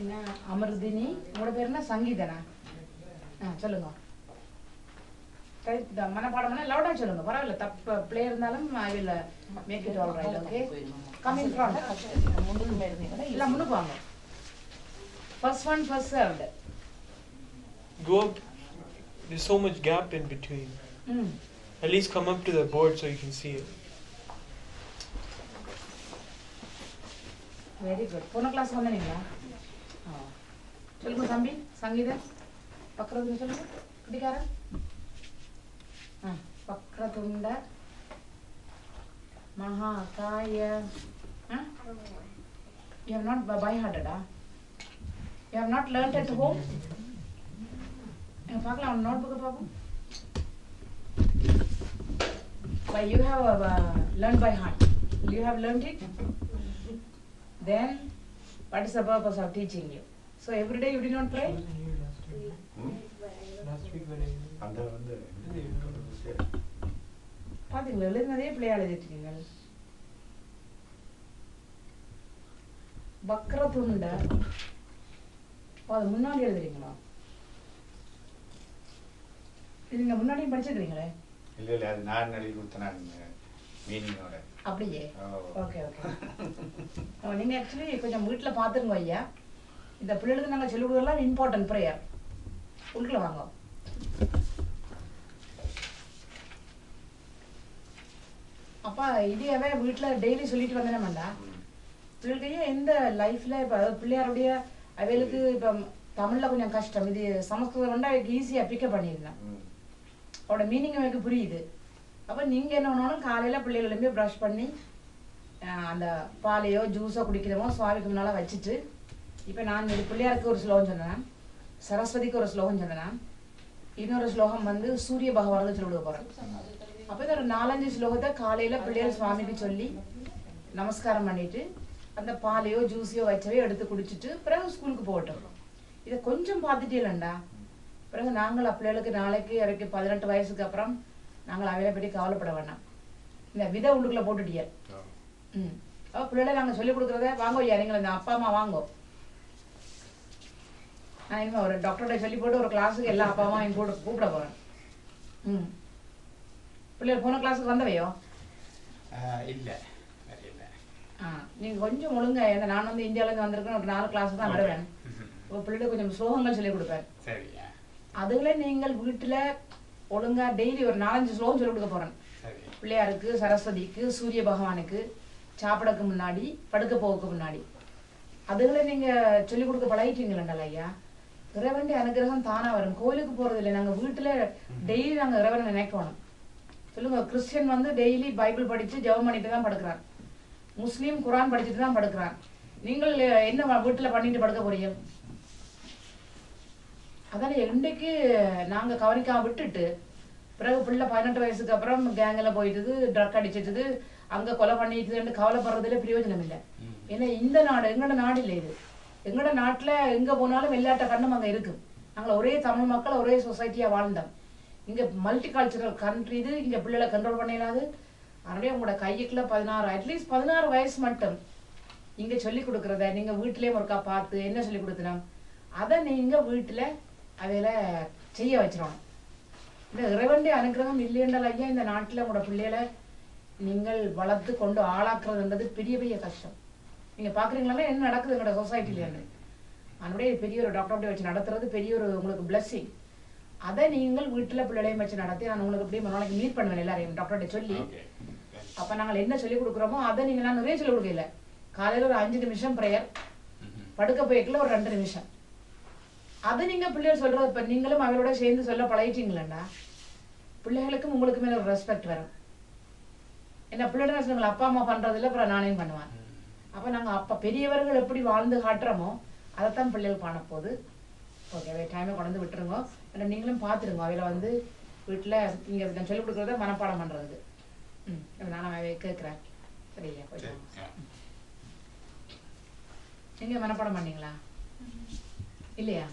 என்ன அமிர்தினி உங்களோட பேர் என்ன சங்கீதனா சொல்லுங்க மனப்பாடம்னா லவுடா சொல்லுங்க பரவாயில்ல தப்பு பிளே இருந்தாலும் I will make it all right okay come in front முன்னுக்கு இருந்தீங்கன்னா இல்ல முன்னுக்கு வாங்க first one first served go up. There's so much gap in between. At least come up to the board so you can see it. Very good. போன class வந்தீங்களா சொல்லுங்க தம்பி சங்கீதம் பக்கத்துல சொல்லுங்க குடிக்கார பக்ரதுண்ட மகாகாய you have not by hearted you have not learnt at home பார்க்கலாம் notebook பாப்போம் but you have learned by heart you have learnt it then what is the purpose of teaching you so every day you did not pray last week when பாத்தீங்களா எழுதுனதே பிள்ளை எழுதிட்டீங்க வக்ரதுண்ட அது முன்னாடி எழுதுறீங்களா நீங்க முன்னாடியும் படிச்சிருக்கீங்களே இல்ல இல்ல அது நான் எழுதி கொடுத்தேன் மீனிங்கோட அப்படியே ஓகே ஓகே நீங்க ஆக்சுவலி கொஞ்சம் வீட்டுல பாத்துருங்க ஐயா இந்த பிள்ளைகளுக்கு நாங்க சொல்லிக் கொடுக்கலாம் இம்பார்ட்டன்ட் ப்ரேயர் உள்ள வாங்க அப்பா இதையவே வீட்டுல டெய்லி சொல்லிட்டு வந்தேனமாண்டா பிள்ளைகளுக்கு எந்த லைஃப்ல இப்ப பிள்ளையாருடைய அவைகளுக்கு இப்ப தமிழ்ல கொஞ்சம் கஷ்டம் இது சமஸ்கிருதம் வந்து அவைக்கு ஈஸியா பிக்கப் பண்ணிருந்தேன் அவட மீனிங் எனக்கு புரியுது அப்ப நீங்க என்ன பண்ணணும் காலையில பிள்ளைகள் எழும்பி ப்ரஷ் பண்ணி அந்த பாலையோ ஜூஸோ குடிக்கிறோமோ சுவாமிக்கு முன்னால வச்சுட்டு இப்ப நான் பிள்ளையாருக்கு ஒரு ஸ்லோகம் சொன்னேன் சரஸ்வதிக்கு ஒரு ஸ்லோகம் சொன்னேன் இன்னொரு ஸ்லோகம் வந்து சூரிய பகவானுக்கு சொல்லி கொடுக்க போறேன் அப்ப இந்த ஒரு 4-5 ஸ்லோகத்தை காலையில பிள்ளைகள் சுவாமிக்கு சொல்லி நமஸ்காரம் பண்ணிட்டு அந்த பாலையோ ஜூஸையோ வச்சவே எடுத்து குடிச்சிட்டு பிறகு ஸ்கூலுக்கு போகட்டும் இதை கொஞ்சம் பார்த்துட்டேலண்டா பிறகு நாங்கள் பிள்ளைகளுக்கு நாளைக்கு அவைக்கு 18 வயசுக்கு அப்புறம் நாங்கள் அவையில பற்றி கவலைப்பட வேண்டாம் இந்த விதை உள்ளுக்குள்ள போட்டுட்டிய அப்ப பிள்ளைகளை நாங்க சொல்லிக் கொடுக்கறத வாங்கோ ஐயா நீங்கள் இந்த அப்பா அம்மா வாங்கோ நான் இனிமே ஒரு டாக்டர்கிட்ட சொல்லி போட்டு ஒரு கிளாஸுக்கு எல்லா அப்பா அம்மா எங்க போட்டு கூப்பிட போறேன் பிள்ளைகள் போன கிளாஸுக்கு வந்தவையோ இல்ல நீங்க கொஞ்சம் ஒழுங்கா ஏன்னா நான் வந்து இந்தியால இருந்து வந்திருக்கேன் ஒரு 4 கிளாஸ் தான் வருவேன் பிள்ளைகளுக்கு கொஞ்சம் ஸ்லோகங்கள் சொல்லி கொடுப்பேன் அதுகளே நீங்கள் வீட்டுல ஒழுங்கா டெய்லி ஒரு 4-5 ஸ்லோகம் சொல்லி கொடுக்க போறேன் பிள்ளையாருக்கு சரஸ்வதிக்கு சூரிய பகவானுக்கு சாப்பிடக்கு முன்னாடி படுக்க போக்கு முன்னாடி அதுகளை நீங்க சொல்லிக் கொடுக்க பழகிட்டீங்களா ஐயா இறைவனுடைய அனுகிரகம் தானா வரும் கோயிலுக்கு போறது இல்லை நாங்க வீட்டுல டெய்லி நாங்க இறைவனை நினைக்கணும் சொல்லுங்க கிறிஸ்டியன் வந்து டெய்லி பைபிள் படிச்சு ஜெபம் பண்ணிட்டு தான் படுக்கிறான் முஸ்லீம் குரான் படிச்சுட்டு தான் படுக்கிறான் நீங்கள் என்ன வீட்டுல பண்ணிட்டு படுக்க போறீங்க அதால இன்றைக்கு நாங்க கவனிக்காம விட்டுட்டு பிறகு பிள்ளை 18 வயசுக்கு அப்புறம் கேங்ல போயிட்டு ட்ரக் அடிச்சிட்டு அங்க கொலை பண்ணிட்டு கவலைப்படுறதுல பிரயோஜனம் இல்லை ஏன்னா இந்த நாடு எங்கட நாடு இல்லை இது எங்கட நாட்டுல எங்க போனாலும் வெள்ளாட்ட கண்ணும் அங்க இருக்கு நாங்கள ஒரே தமிழ் மக்கள் ஒரே சொசைட்டியா வாழ்ந்தோம் இங்க மல்டி கல்ச்சரல் கண்ட்ரி இது இங்க பிள்ளைகளை கண்ட்ரோல் பண்ணிடாது அதனால உங்களோட கைக்குள்ள 16 அட்லீஸ்ட் 16 வயசு மட்டும் இங்க சொல்லி கொடுக்கறத நீங்க வீட்டிலேயே ஒருக்கா பார்த்து என்ன சொல்லி கொடுத்தோம் அதை நீங்க வீட்டுல அவையில செய்ய வச்சிடணும் இந்த இறைவனுடைய அனுகிரகம் இல்லையென்றால் ஐயா இந்த நாட்டுல உங்களோட பிள்ளைகளை நீங்கள் வளர்த்து கொண்டு ஆளாக்குறதுன்றது பெரிய பெரிய கஷ்டம் நீங்க பாக்குறீங்களா என்ன நடக்குது எங்களோட சொசைட்டில அதனுடைய பெரிய ஒரு டாக்டர் வச்சு நடத்துறது பெரிய ஒரு உங்களுக்கு பிளஸ்ஸிங் அதை நீங்கள் வீட்டுல பிள்ளைகளையும் வச்சு நடத்தி நான் உங்களுக்கு எப்படி நாளைக்கு மீட் பண்ணுவேன் எல்லாரையும் டாக்டர்கிட்ட சொல்லி அப்ப நாங்கள் என்ன சொல்லி கொடுக்குறோமோ அதை நீங்க நான் நிறைய சொல்லி கொடுக்கல காலையில ஒரு 5 நிமிஷம் பிரேயர் படுக்க போய்க்குள்ள ஒரு 2 நிமிஷம் அது நீங்க பிள்ளைகள் சொல்றது இப்ப நீங்களும் அவளோட சேர்ந்து சொல்ல பழகிட்டீங்களா பிள்ளைகளுக்கும் உங்களுக்கு மேல ஒரு ரெஸ்பெக்ட் வரும் என்ன பிள்ளைட சொல்லுங்க அப்பா அம்மா பண்றது இல்ல அப்புறம் நானே பண்ணுவேன் அப்ப நாங்க அப்ப பெரியவர்கள் எப்படி வாழ்ந்து காட்டுறோமோ அதைத்தான் பிள்ளைகள் பண்ண போகுது ஓகே டைமை கொண்டு விட்டுருங்க ஏன்னா நீங்களும் பாத்துருங்க அவையில வந்து வீட்டுல நீங்க நான் சொல்லிக் கொடுக்கறத மனப்பாடம் பண்றதுக்கு நானும் கேட்கிறேன் சரியா போயிட்டு நீங்க மனப்பாடம் பண்ணீங்களா இல்லையா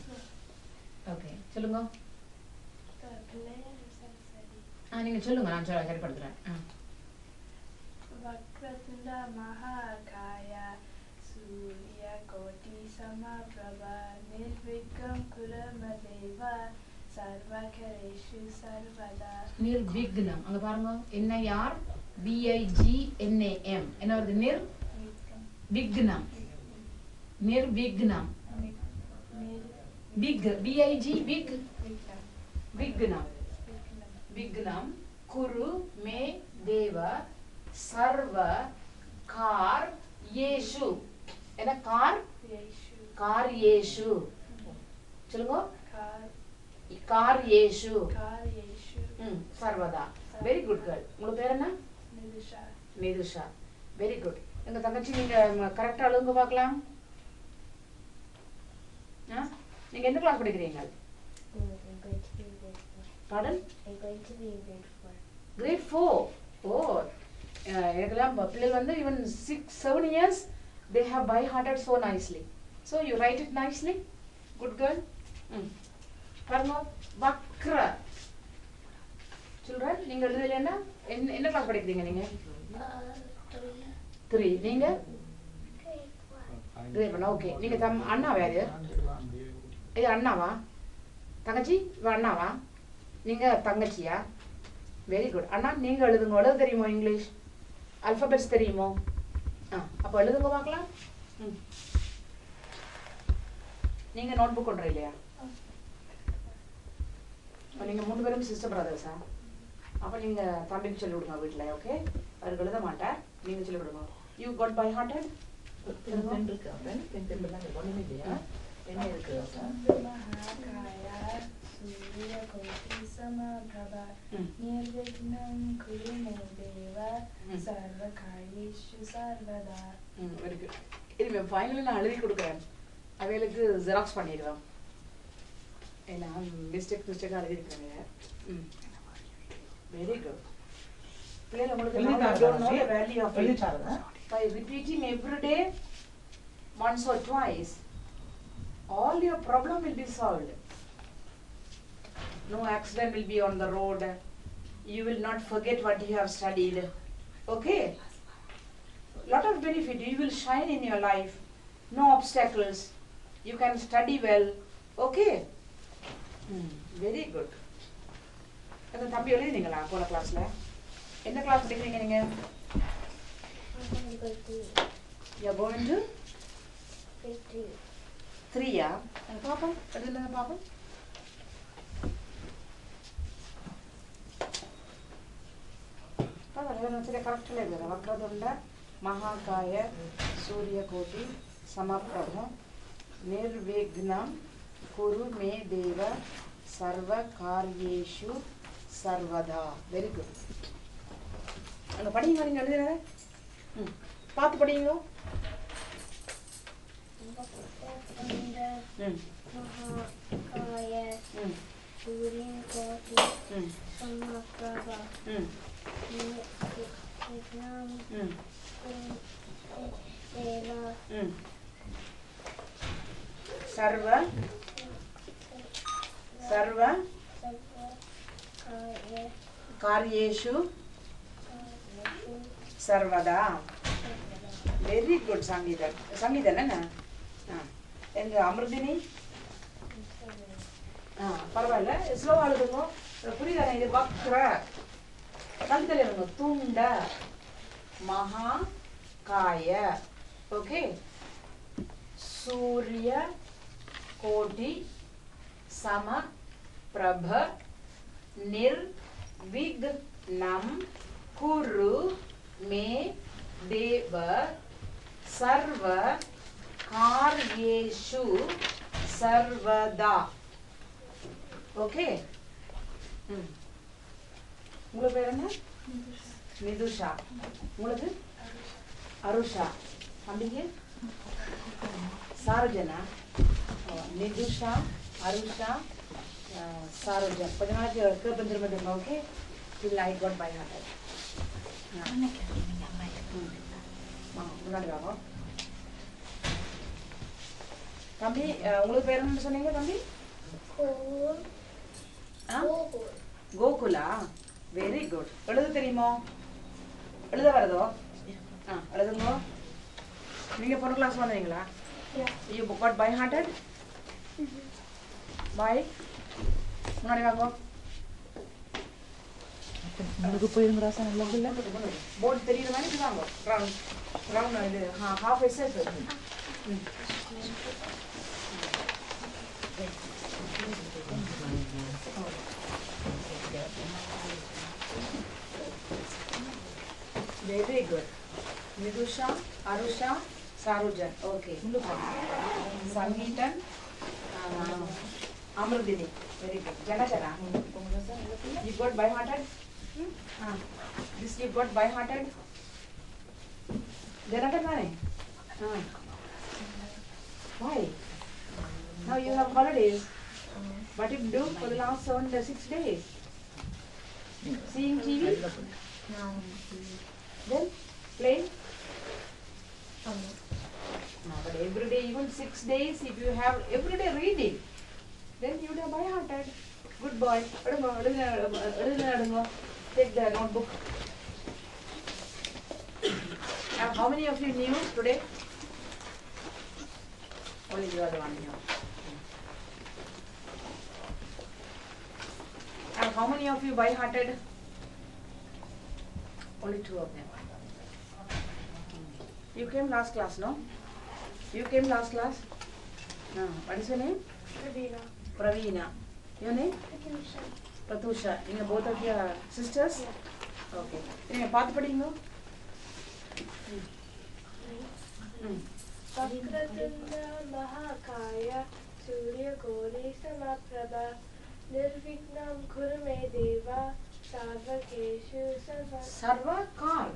ஓகே சொல்லுங்க நீங்க சொல்லுங்க நான் சரிப்படுத்துறேன் Vakratunda Mahakaya Surya Koti Samaprabha Nirvignam Kurumadeva Sarvakareshu Sarvada. நிர்விக்னம். அங்க பாருங்க NIR VIGNAM. என்ன வருது? நிர்விக்னம். நிர்விக்னம். Big BIG big விக்னம். விக்னம் குரு மே தேவ சர்வ கார் யேஷு. என்ன கார்? கார் யேஷு. சொல்லுங்க. கார் யேஷு. சர்வதா. Very good girl. உங்க பேர் என்ன? நிதுஷா. Very good. எங்க தங்கச்சி நீங்க கரெக்டா எழுதுங்க பார்க்கலாம். நீங்க எந்த கிளாஸ் படிக்கிறீங்க? Pardon? I'm going to be in grade 4. Grade 4. Oh, எனக்கெல்லாம் பிள்ளைகள் வந்து even 6-7 years they have by hearted so nicely. So you write it nicely. Good girl. பாருங்க வக்ர. Children, நீங்க எழுதல என்ன கிளாஸ் படிக்கிறீங்க நீங்க? 3. நீங்க? Grade 1. Okay. நீங்க அண்ணா வேற? இது அண்ணாவா? தங்கச்சி இவ அண்ணாவா? நீங்க தங்கச்சியா? Very good. அண்ணா நீங்க எழுதுங்க. எழுத தெரியுமோ இங்கிலீஷ்? அல்பபெட்ஸ் தெரியுமோ? அப்ப எழுதுங்க பார்க்கலாம். நீங்க நோட் புக் கொண்டு இல்லையா? நீங்க 3 பேரும் சிஸ்டர் பிரதர்ஸா? அப்ப நீங்க தம்பிக்கு சொல்லி விடுங்க வீட்டுல. ஓகே? அவருக்கு எழுத மாட்டார். நீங்க சொல்லி விடுங்க. You got by hearted? Pen இருக்கு. பென் எல்லாம் ஒண்ணுமே இல்லையா? என்ன இருக்கு? Mahakaya Surya Koti Samabhava Nirvignam Kurumedeva Sarvakaryeshu Sarvada. Very good. இது ஃபைனலி நான் எழுதி கொடுக்குறேன். அவைகளுக்கு ஜெராக்ஸ் பண்ணிடுவேன். ஏன்னா மிஸ்டேக்காக எழுதிருக்கிறேன். Very good. பிள்ளைகள் உங்களுக்கு value of by repeating every day once or twice all your problem will be solved. No accident will be on the road. You will not forget what you have studied. Okay? Lot of benefit. You will shine in your life. No obstacles. You can study well. Okay? Very good. அந்த தம்பி எழுதினீங்களா போன கிளாஸ்ல? என்ன class படிக்கிறீங்க நீங்க? You're going to? Grade 3. 3-யா? பாப்போம். எழுதுங்க பாப்போம். கரெக்டாக எழுதுறேன். வக்ரதுண்ட மகாகாய சூரியகோட்டி சமப்பிரப நிர்விக்னம் குரு மே தேவ சர்வ காரியேஷு சர்வதா. Very good. அங்க படிங்க. நீங்க எழுதுறத பார்த்து படிங்க. Mahakaya Surya Koti Samabhava Nirvignam Kurumedeva Sarva Karyeshu Sarvada. Very good. Sangeethan. Sangeethan என்ன? எங்க அமிர்தினி? பரவாயில்ல. ஸ்லோவா எழுதுங்க. புரியுதானே? இது வக்ர. கழுத்தில் எழுதுங்க. துண்ட மகா காய. ஓகே? சூரிய கோட்டி சம பிரப நிர்விக்னம் குரு மே தேவ சர்வ காரியேஷு சர்வதா. ஓகே? உங்களுக்கு பேர் என்ன? நிதுஷா. உங்களுக்கு? அருஷா. தம்பிங்க? சாரஜனா. நிதுஷா, அருஷா, சாரஜன். கொஞ்ச நாளைக்கு கேட்பேன் திரும்ப. Okay? till I got by heart. முன்னாடி வாங்க தம்பி. உங்களுக்கு பேர் என்ன சொன்னீங்க தம்பி? கோகுலா. Very good. எழுத தெரியுமோ? எழுத வருதோ? எழுதுங்க. நீங்க பொண்ணு கிளாஸ் வந்தீங்களா? You got by hearted? பாய் முன்னாடி வாங்க உங்களுக்கு போயிருங்க ராசா நல்ல பிள்ளை போர்டு தெரியுற மாதிரி வாங்க ரவுண்ட் ரவுண்ட் இது half SS Very good. Nidusha, Arusha, Sarujan. Okay. Sangeetan, Amrudini. Very good. Janachara. You got by hearted? This you got by hearted? Janachara mane? Why? Now you have holidays. What did you do for the last 6 days? Seeing TV? No. Then playing? No, but every day, even 6 days, if you have every day reading, then you would have by hearted. Good boy. Take the notebook. Now, how many of you knew today? Only you are the one here. And how many of you by hearted? Only 2 of them. You came last class, no? You came last class? No. What is your name? Pravina. Praveena. Your name? Pratusha. Pratusha. You both of your sisters? Yeah. Okay. You path padingo? Vakratunda Mahakaya Surya Koli Samaprabha Nirvignam Kurume Deva Sarvakeshu Sarvakar.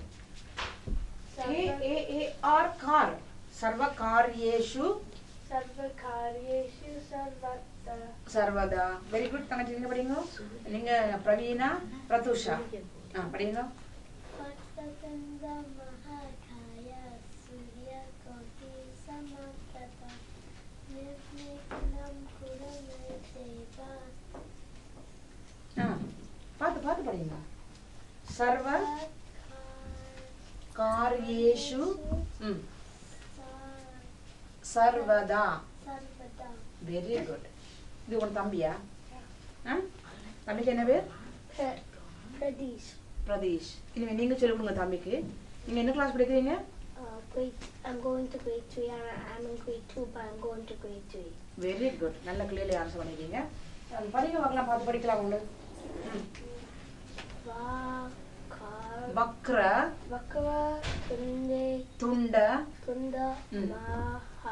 K-A-A-R Kar. Sarvakaryeshu Sarvakaryeshu Sarvata. Sarvada. Very good. Thank you. Padingo. Ninga Praveena, Pratusha. Padingo. Vakratunda Mahakaya Surya Koli Samaprabha Nirvignam Kurume Deva Path padingo. Sarva Karyeshu Sarvada. Sarvada. Very good. இது உன் தம்பியா? தம்பிக்கு என்ன பேர்? Pradesh. Pratheesh. இனிமே நீங்க சொல்லுங்க தம்பிக்கு. நீங்க என்ன கிளாஸ் படிக்கிறீங்க? I'm going to grade 3 and I'm in grade 2 but I'm going to grade 3. Very good. நல்ல கிளியர்லி ஆன்சர் பண்ணிருக்கீங்க. படிங்க பார்க்கலாம் பார்த்து படிக்கலாம் உங்க. வக்ர துண்ட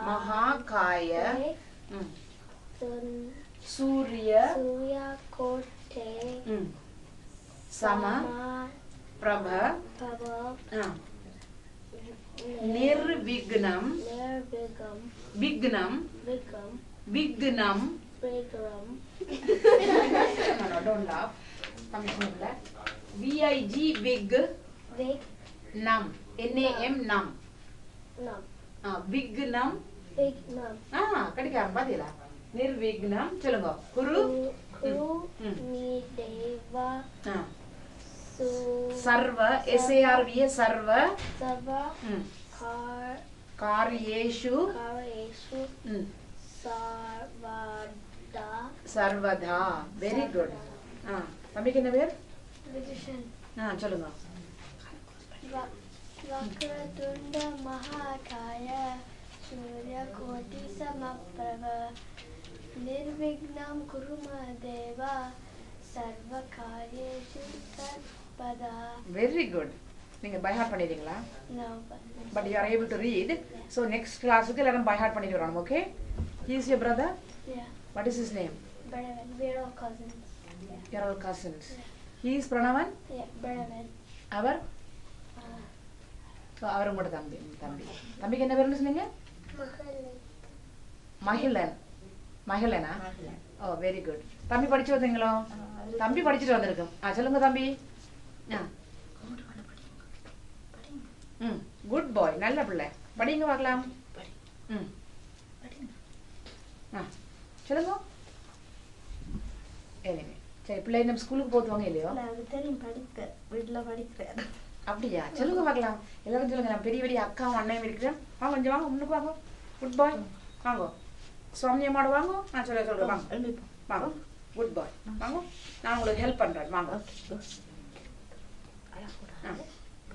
மகாகாய சூரிய கோட்டே சம பிரப நிர்விக்னம் விக்னம் விக்னம் don't laugh. VIG Vig Nam NAM Nam Vignam கிடைக்காம பாத்தீங்களா நிர்விக்னம் சொல்லுங்க குரு Nideva சர்வ SARV சர்வ காரியேஷு சர்வதா வெரி குட் தம்பிக்கு என்ன பேர் சொல்லுங்க Vakratunda Mahakaya Surya Koti Samaprabha Nirvignam Kuruma Deva Sarvakaryeshu Sarvada. Very good. நீங்க பை ஹார்ட் பண்ணிட்டீங்களா? No, but you are able to read. So next class க்கு எல்லாரும் பை ஹார்ட் பண்ணிட்டு வரணும். Okay? He is your brother? Yeah. What is his name? Branavan. We're all cousins. You are all cousins. He is Pranavan? Yeah, Branavan. அவர்? அவர் உங்களோட தம்பி. தம்பிக்கு என்ன பேருன்னு சொன்னீங்க? மகிழன். மகிழனா? ஓ வெரி குட். தம்பி படிச்சு வந்தீங்களோ? தம்பி படிச்சுட்டு வந்திருக்கும். சொல்லுங்க தம்பி. குட் பாய். நல்ல பிள்ளை. படிங்க பார்க்கலாம். சொல்லுங்க. சரி பிள்ளை நம்ம ஸ்கூலுக்கு போத்துவாங்க இல்லையோ? தெரியும் படிக்க வீட்டுல படிக்கிறேன். அப்படியா? சொல்லுங்க பார்க்கலாம். எல்லாரும் சொல்லுங்க. நான் பெரிய பெரிய அக்காவும் அண்ணையும் இருக்கிறேன். வாங்க கொஞ்சம் வாங்க முன்னுக்கு வாங்க. குட் பாய். வாங்க. சுவாமியை மாடுவாங்க நான் சொல்கிறேன் வாங்க வாங்க குட் பாய் வாங்க நான் உங்களுக்கு ஹெல்ப் பண்ணுறேன் வாங்க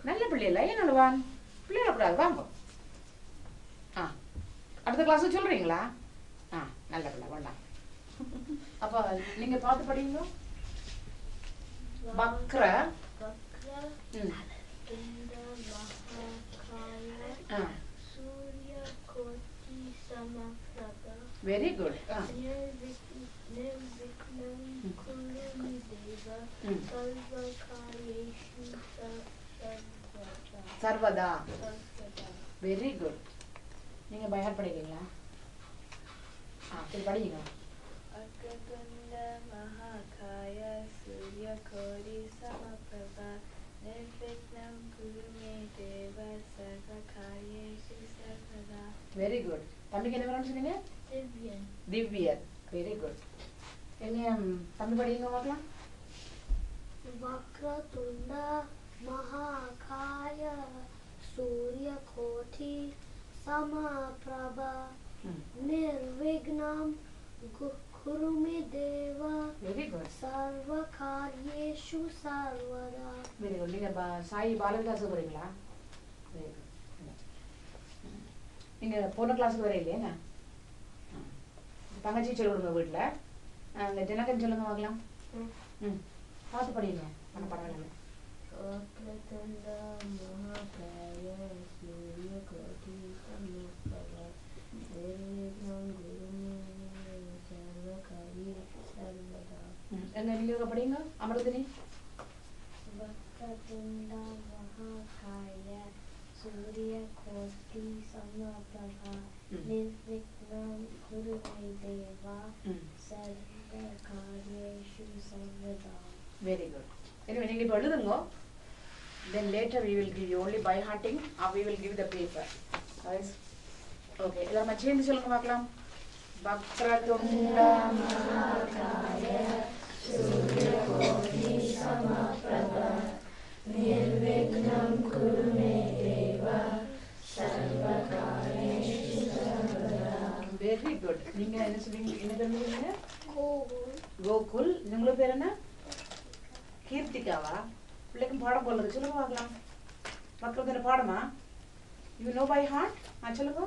நல்ல பிள்ளை இல்லை ஏன் அழுவான் பிள்ளைடக்கூடாது வாங்க ஆ அடுத்த கிளாஸ் சொல்கிறீங்களா ஆ நல்ல பிள்ளை வேண்டாம் அப்போ நீங்கள் பார்த்து படிங்க வக்ர வெரி குட் சர்வதா வெரி குட் நீங்க பயார் படிக்கிறீங்களா சரி படிங்க வெரி குட் தம்பிக்கு என்ன வேணும்னு சொன்னீங்க திவ்யன் வெரி குட் என்ன தம்பி படிங்க பார்க்கலாம் वक्रतुंड महाकाय सूर्यकोटि समप्रभ निर्विघ्नं कुरु मे देव வெரி குட் सर्वकार्येषु सर्वदा வெரி குட் நீங்க சாய் பாலன் கிளாஸ் போறீங்களா வெரி குட் நீங்க போன கிளாஸ்க்கு வர இல்லையா தங்கச்சி சொல்லி கொடுங்க வீட்டுல அங்க ஜனகன் சொல்லுங்க பார்க்கலாம் பார்த்து படிங்க பண்ண பரவாயில்ல वक्रतुंड महाकाय सूर्यकोटि समप्रभ निर्विघ्नं कुरु मे देव सर्वकार्येषु सर्वदा எங்க நீங்க படிங்க அமிர்தினி वक्रतुंड महाकाय सूर्यकोटि समप्रभ निर्विघ्नं कुरु मे देव सर्वकार्येषु सर्वदा வெரி குட் anyway நீங்க இப்ப எழுதுங்க then later we will give you only by hearting or we will give the paper guys okay எல்லாரும் சேர்ந்து சொல்லுங்க பார்க்கலாம் வக்ரதுண்ட மகாகாய சூரியகோடி சமப்ரப நிர்விக்னம் குரு மே தேவ சர்வகார்யேஷு சர்வதா வெரி குட் நீங்க என்ன சொல்றீங்க என்ன சொல்றீங்க கோகுல் உங்க பேர் என்ன கீர்த்திகாவா பிள்ளைக்கும் பாடம் போடுறது சொல்லுங்க பார்க்கலாம் மக்களுக்கு என்ன பாடமா யூ நோ பை ஹார்ட் சொல்லுங்க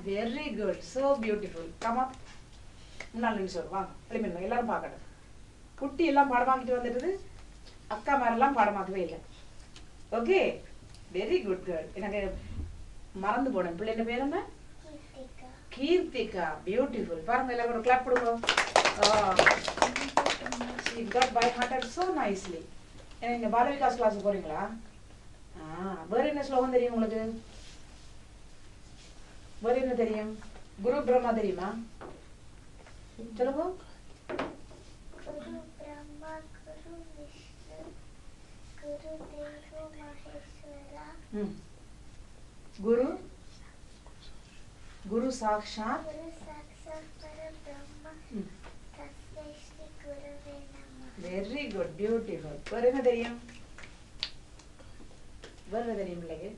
very good so beautiful come up முன்னாள் நிமிஷம் வாங்க எளிமைங்க எல்லாரும் பார்க்கணும் குட்டி எல்லாம் பாடமாக்கிட்டு வந்துடுது அக்கா மாதிரிலாம் பாடமாக்கவே இல்லை ஓகே வெரி குட் கேர்ள் எனக்கு மறந்து போனேன் பிள்ளைங்க பேர் என்ன கீர்த்திகா பியூட்டிஃபுல் பாருங்க எல்லாரும் ஒரு கிளாப் கொடுங்க she got by hearted so nicely ஏன்னா இந்த பால விகாஸ் கிளாஸ் போறீங்களா வேற என்ன ஸ்லோகம் தெரியும் உங்களுக்கு வேற என்ன தெரியும் குரு பிரம்மா தெரியுமா சொல்லுங்க गुरु ब्रह्मा गुरु विष्णु गुरु देवो महेश्वरा गुरु गुरु साक्षात परब्रह्म तस्मै श्री गुरवे नमः वेरी गुड ब्यूटीफुल வேற என்ன தெரியும் வேற என்ன தெரியும் பிள்ளைக்கு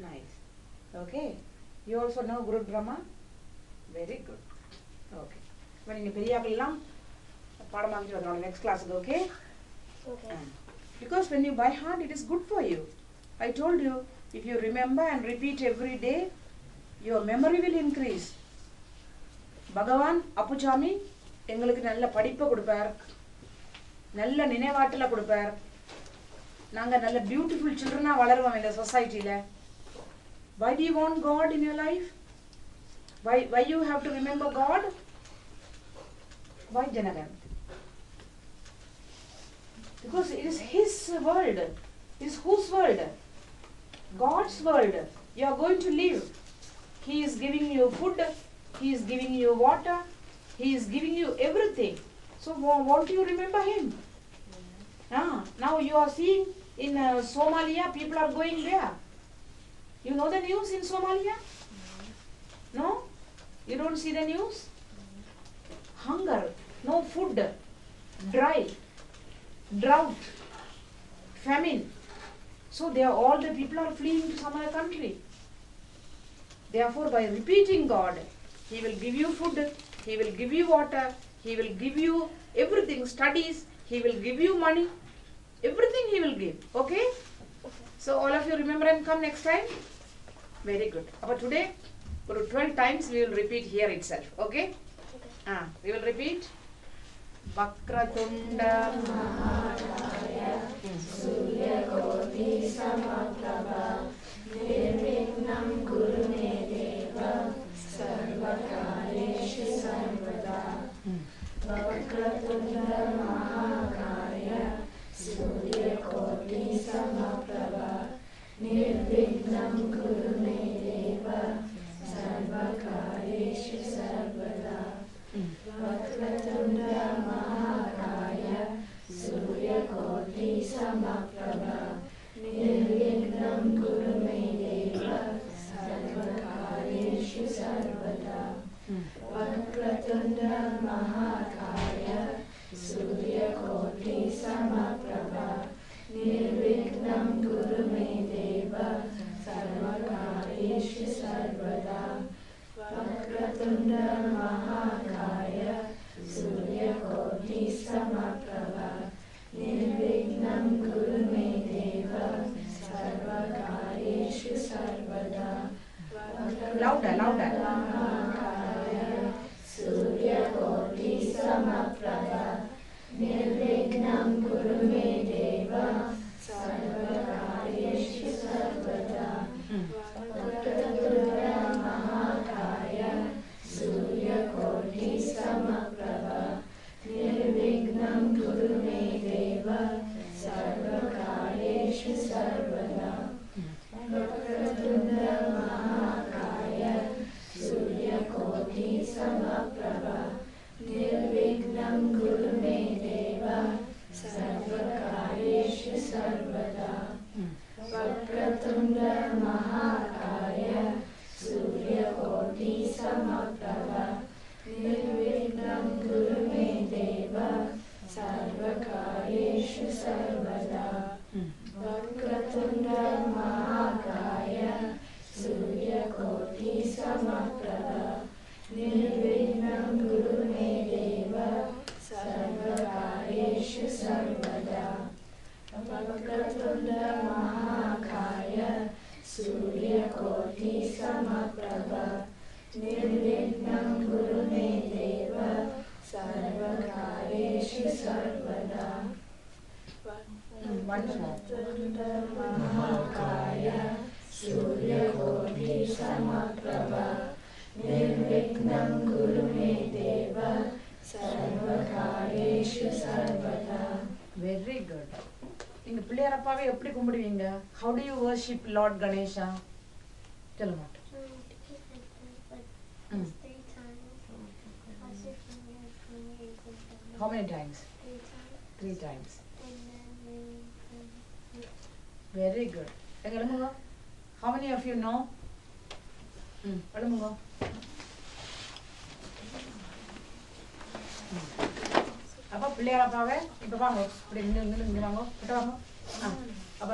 nice okay you also know Guru Brahma very good okay when நீங்க பெரியாக்கள் எல்லாம் பாடம் வாங்கிட்டு வரணும் next class okay because when you by heart it is good for you I told you if you remember and repeat every day your memory will increase பகவான் அப்புசாமி எங்களுக்கு நல்ல படிப்பை கொடுப்பார் நல்ல நினைவாற்றலை கொடுப்பார் நாங்க நல்ல பியூட்டிஃபுல் சில்ட்ரனா வளருவோம் இந்த சொசைட்டில why do you want God in your life why you have to remember God why Janagan because it is his world it is whose world God's world you are going to live he is giving you food he is giving you water he is giving you everything so won't you remember him now you are seeing in Somalia people are going there you know the news in Somalia no you don't see the news hunger no food, dry, drought, famine. So all the people are fleeing to some other country. Therefore, by repeating God, He will give you food, He will give you water, He will give you everything, studies, He will give you money, everything He will give. Okay? So all of you remember and come next time? Very good. But today, 12 times we will repeat here itself. Okay? We will repeat. Vakratunda Mahakaya Suryakoti Samaprabha Nirvignam Kurume Deva Sarvakareshu Sarvada Vakratunda Mahakaya Suryakoti Samaprabha Nirvignam Kurume Deva Sarvakareshu Sarvada Vakratunda Mahakaya Suryakoti Samaprabha Nirvignam Kurume Deva Sarvakareshu Sarvada Vakratunda Mahakaya Suryakoti Samaprabha Nirvignam Kurume Deva Sarvakareshu Sarvada Vakratunda Mahakaya Suryakoti Samaprabha Nirvignam Kurume Deva Sarvakareshu Sarvada Louder, louder. Mahakaya Suryakoti Samaprabha Nirvignam Kurume Deva Sarvakareshu Sarvada Vakratunda Mahakaya Suryakoti Samaprabha Nirvignam Kurume Deva Sarvakareshu Sarvada Vakratunda Mahakaya Suryakoti Samaprabha Nirvignam Kurume Deva Sarvakareshu Sarvada Vakratunda Mahakaya Suryakoti Samaprabha Nirvignam Kurume Deva Sarvakareshu Sarvada Vakratunda Mahakaya Suryakoti Samaprabha Nirvignam Kurume Deva Sarvakareshu Sarvada Vakratunda Mahakaya Suryakoti Samaprabha Nirvignam Kurume Deva Sarvakareshu Sarvada Vakratunda Mahakaya Suryakoti Samaprabha Nirvignam Kurume Deva Sarvakareshu Sarvada. Very good. நீங்க பிள்ளையாரப்பாவை எப்படி கும்பிடுவீங்க? How do you worship Lord Ganesha? Tell me. How many times? 3 times. Very good. How many of you know? அப்ப பிள்ளையாரப்பாவை இப்ப வாங்க இப்படி இங்க வாங்க கிட்ட வாங்க அப்ப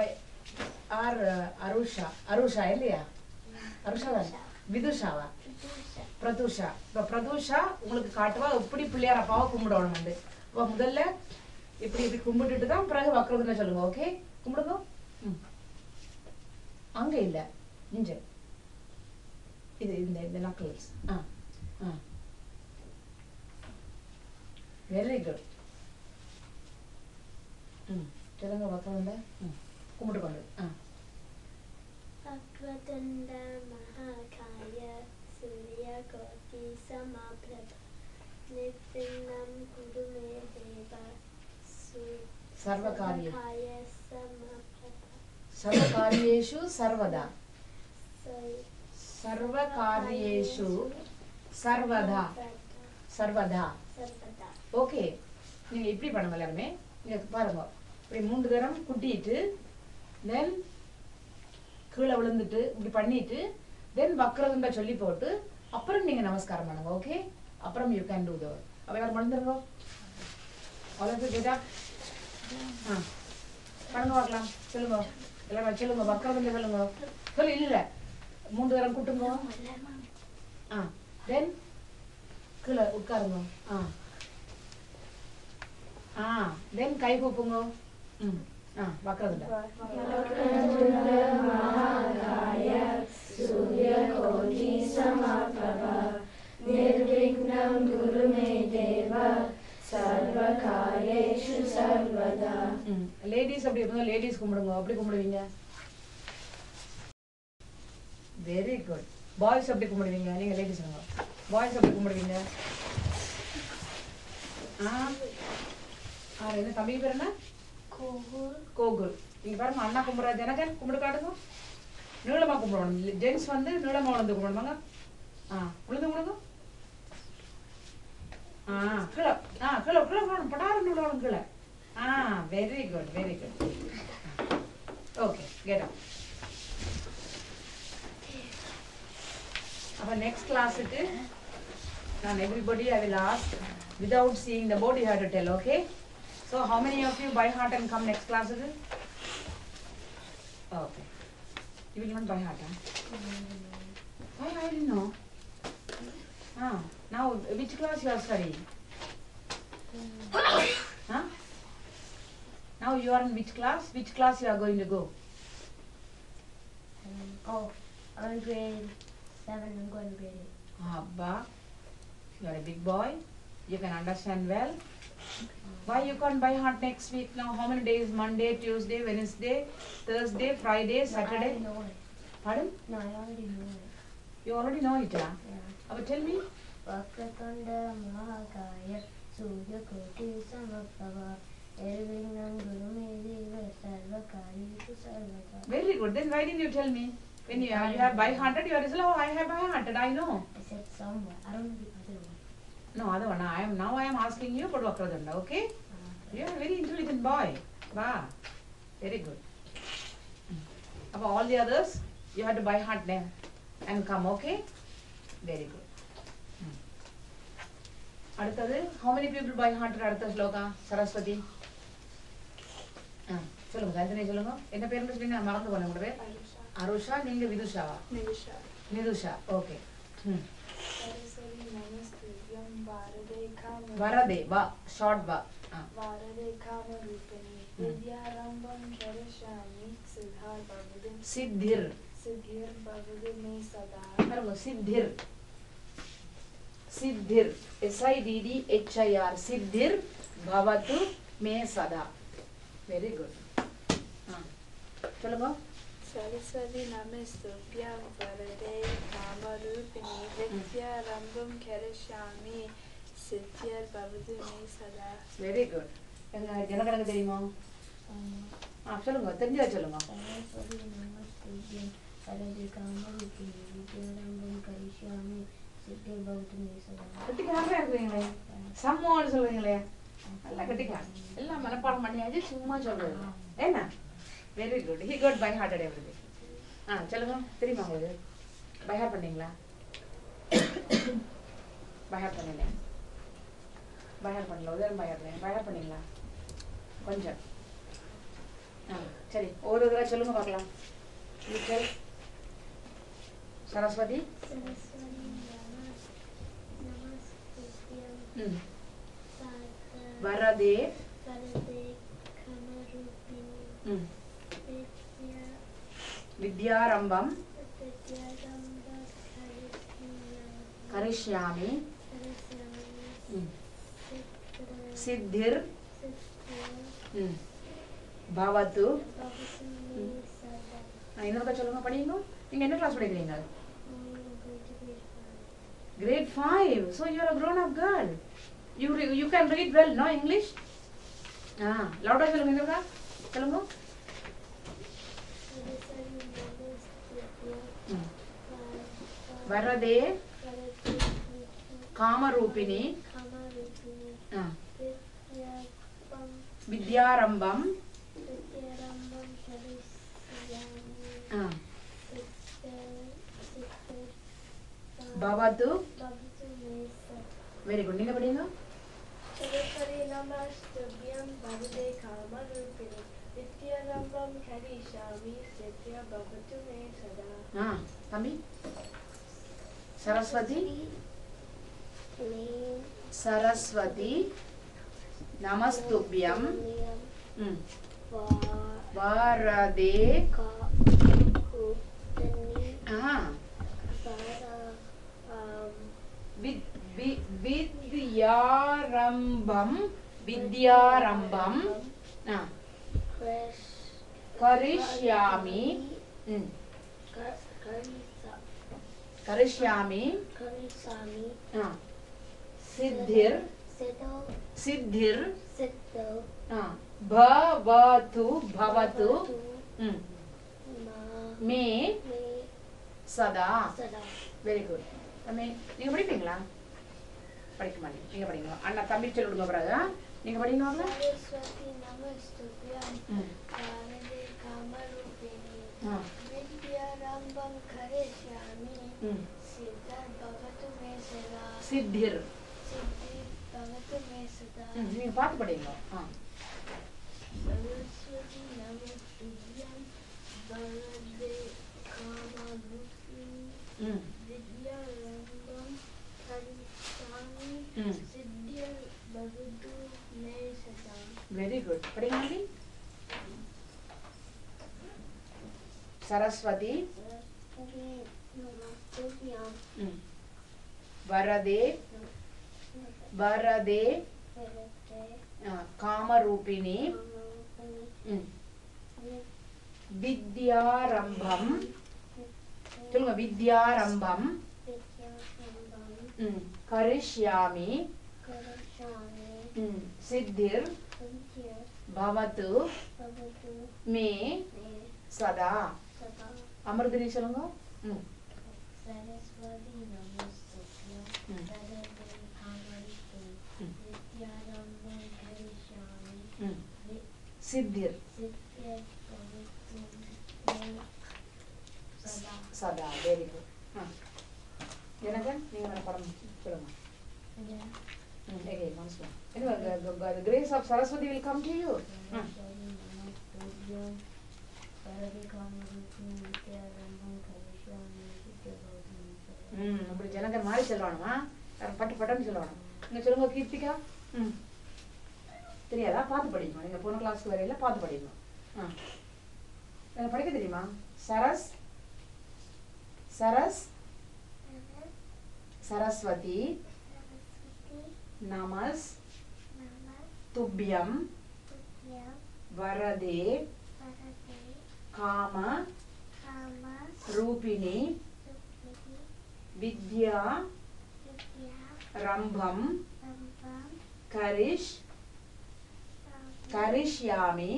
அருஷா இல்லையா அருஷாவா விதுஷாவா பிரதுஷா இப்ப பிரதுஷா உங்களுக்கு காட்டுவா எப்படி பிள்ளையாரப்பாவை கும்பிடணும் வந்து அப்ப முதல்ல இப்படி கும்பிட்டுட்டு தான் பிறகு வக்ரதுன்னு சொல்லுங்க ஓகே கும்பிடுங்க அங்க இல்ல இங்க இது இந்த நக்கல்ஸ் வெரி குட் சொல்லுங்க வக்ரதுண்ட கும்பிட்டு கொண்டு வக்ரதுண்ட மகாகாய சூரியகோடி சமப்ரபா நிர்விக்னம் குருமே தேவா சர்வகாரிய சமப்ரபா சர்வகாரியேஷு சர்வதா சர்வகாரியேஷு சர்வதா சர்வதா ஓகே நீங்க இப்படி பண்ணுங்க எல்லாருமே நீங்க பாருங்க இப்படி 3 தரம் குட்டிட்டு தென் கீழே விழுந்துட்டு இப்படி பண்ணிட்டு தென் வக்ரதுண்ட சொல்லி போட்டு அப்புறம் நீங்க நமஸ்காரம் பண்ணுங்க ஓகே அப்புறம் யூ கேன் டூ த அப்ப யார் மறந்துருங்க all of you get up பண்ணுங்க பார்க்கலாம் சொல்லுங்க எல்லாரும் சொல்லுங்க வக்கரதுல சொல்லுங்க சொல்லு இல்ல 3 தரம் கூட்டுங்க then கீழே உட்காருங்க then கை கூப்புங்க வக்கரதுல सूर्यकोटि समप्रभ निर्विघ्नं कुरु मे देव सर्वकार्येषु सर्वदा. லேடிஸ் அப்படி இருந்தா லேடிஸ் கும்பிடுங்க அப்படி கும்பிடுவீங்க வெரி குட் பாய்ஸ் அப்படி கும்பிடுவீங்க நீங்க லேடிஸ் பாய்ஸ் அப்படி கும்பிடுவீங்க என்ன தம்பி பேர் என்ன கோகுல் நீங்க பாருங்க அண்ணா கும்பிடுறா ஜனகன் கும்பிடு காட்டுங்க நீளமா கும்பிடணும் ஜென்ஸ் வந்து நீளமா விழுந்து கும்பிடுவாங்க விழுந்து விழுங்க கீழே கீழே கீழே விடணும் படாரம் விடணும் கீழே very good okay get up அப்ப நெக்ஸ்ட் கிளாஸுக்கு நான் everybody I will ask without seeing the board you have to tell, okay? So how many of you by heart and come next class? Okay. You will not by heart, huh? Why I didn't know. Now which class you are studying? Now you are in which class? Which class you are going to go? I'm grade 7. I'm going to grade 8. Abba, you are a big boy. You can understand well. Why you can't by heart next week? Now how many days? Monday, Tuesday, Wednesday, Thursday, Friday, Saturday? I know it. Pardon? No, I already know it. You already know it, yeah? Yeah. But tell me. Vakratanda Mahakaya Suryakoti Samaprabha Nirvighnan Guru Me Deva Sarvakarishu Sarvada. Very good. Then why didn't you tell me? When you have by hearted, you are just, oh, I have by hearted. I know. I said somewhere. I don't know the other one. No, other one. I am asking you about Vakradanda, okay? You are a very intelligent boy. Wow. Very good. About all the others, you have to by heart them and come, okay? Very good. அடுத்தது how many people by heart அடுத்த ஸ்லோகா சரஸ்வதி சொல்லுங்க காயத்ரி சொல்லுங்க என்ன பேர் சொல்லுங்க நான் மறந்து போனேன் உங்க பேர் அருஷா நீங்க விதுஷாவா நிதுஷா ஓகே வரதே வா ஷார்ட் வா சித்திர் சித்திர் सिद्धिर SIDDHIR सिद्धिर भवतु मे सदा वेरी गुड चलो सरस्वती नमस्तुभ्यं वरदे कामरूपिणी विद्यारम्भं करिष्यामि सिद्धिर्भवतु मे सदा वेरी गुड जनगणक தெரியுமா சொல்லுங்க தெரிஞ்சா சொல்லுங்க सरस्वती नमस्तुभ्यं वरदे कामरूपिणी विद्यारम्भं करिष्यामि கட்டிக்காரா இருக்கீங்களே சம்மோன்னு சொல்லுவீங்களே நல்லா கட்டிக்கார எல்லாம் மனப்பாடம் பண்ணியாச்சு சும்மா சொல்றது என்ன very good he got by hearted everything சொல்லுங்க தெரியுமா உங்களுக்கு பை ஹார்ட் பண்ணீங்களா பை ஹார்ட் பண்ணல பை ஹார்ட் பண்ணல உதயம் பை ஹார்ட் பண்ணீங்களா கொஞ்சம் சரி ஒரு தடவை சொல்லுங்க பார்க்கலாம் சரஸ்வதி வரதே வித்யாரம்பம் கரிஷ்யாமி சித்திர் பவது இன்னொருக்கா சொல்லுங்க படிங்க நீங்க என்ன கிளாஸ் படிக்கிறீங்க Grade 5. So you are a grown-up girl. You can read well, no English? Louder சொல்லுங்க என்னடா? சொல்லுங்க. வரதே காமரூபிணி வித்யாரம்பம் பவது வெரி குட் நீங்க படிங்க Saraswati Namastubyam Bharate Kamarupini Vidyarambam Karishami Siddhya Bhavatu Me Sada. தம்பி சரஸ்வதி சரஸ்வதி நமஸ்துப்யம் வரதே வித்யாரம்பம் கரிஷ்யாமி சித்திர் பவது மே சதா. Very good. நீங்க படிப்பீங்களா? படிக்க மாட்டீங்க. நீங்க படிங்க. அண்ணா தம்பி சொல்லி விடுங்க பிறகு. நீங்க படிங்க. Saraswati Namastubyam Bharate Kamarupini Vidyarambam Karishami Siddhya Bhavatu Me Sada. சித்திர் Bhavatu Me Sada. நீங்க பாத்து படிங்க. Saraswati Namastubyam Bharate Kamarupini Vidyarambam Karishami Siddhya Bhavatu Me Sada. Very good. படிங்க. சரஸ்வதி வரதே காமரூபிணி வித்யாரம்பம் சொல்லுங்க. வித்யாரம்பம் கரிஷ்யாமி சித்திர் பவது மே சதா. அமிர்தினி சொல்லுங்க. Saraswati Namastubyam Bharate Kamarupini Vidyarambam Karishami சித்திர் Siddhya Bhavatu Me Sada. சதா. Very good. எனக்கு நீங்க படம் சொல்லுங்க. Again, once more. Anyway, the grace of Saraswati will come to you. அப்படி ஜனகர் மாதிரி சொல்லணுமா? பட்டு பட்டன்னு சொல்லணும். நீங்க சொல்லுங்க கீர்த்திகா. தெரியாதா? பார்த்து படிக்கணும். நீங்க போன கிளாஸ்க்கு வரையில பார்த்து படிக்கணும். எனக்கு படிக்க தெரியுமா? சரஸ்வதி நமஸ்துப்யம் வரதே காம ரூபிணி வித்யா ரம்பம் கரிஷ்யாமி.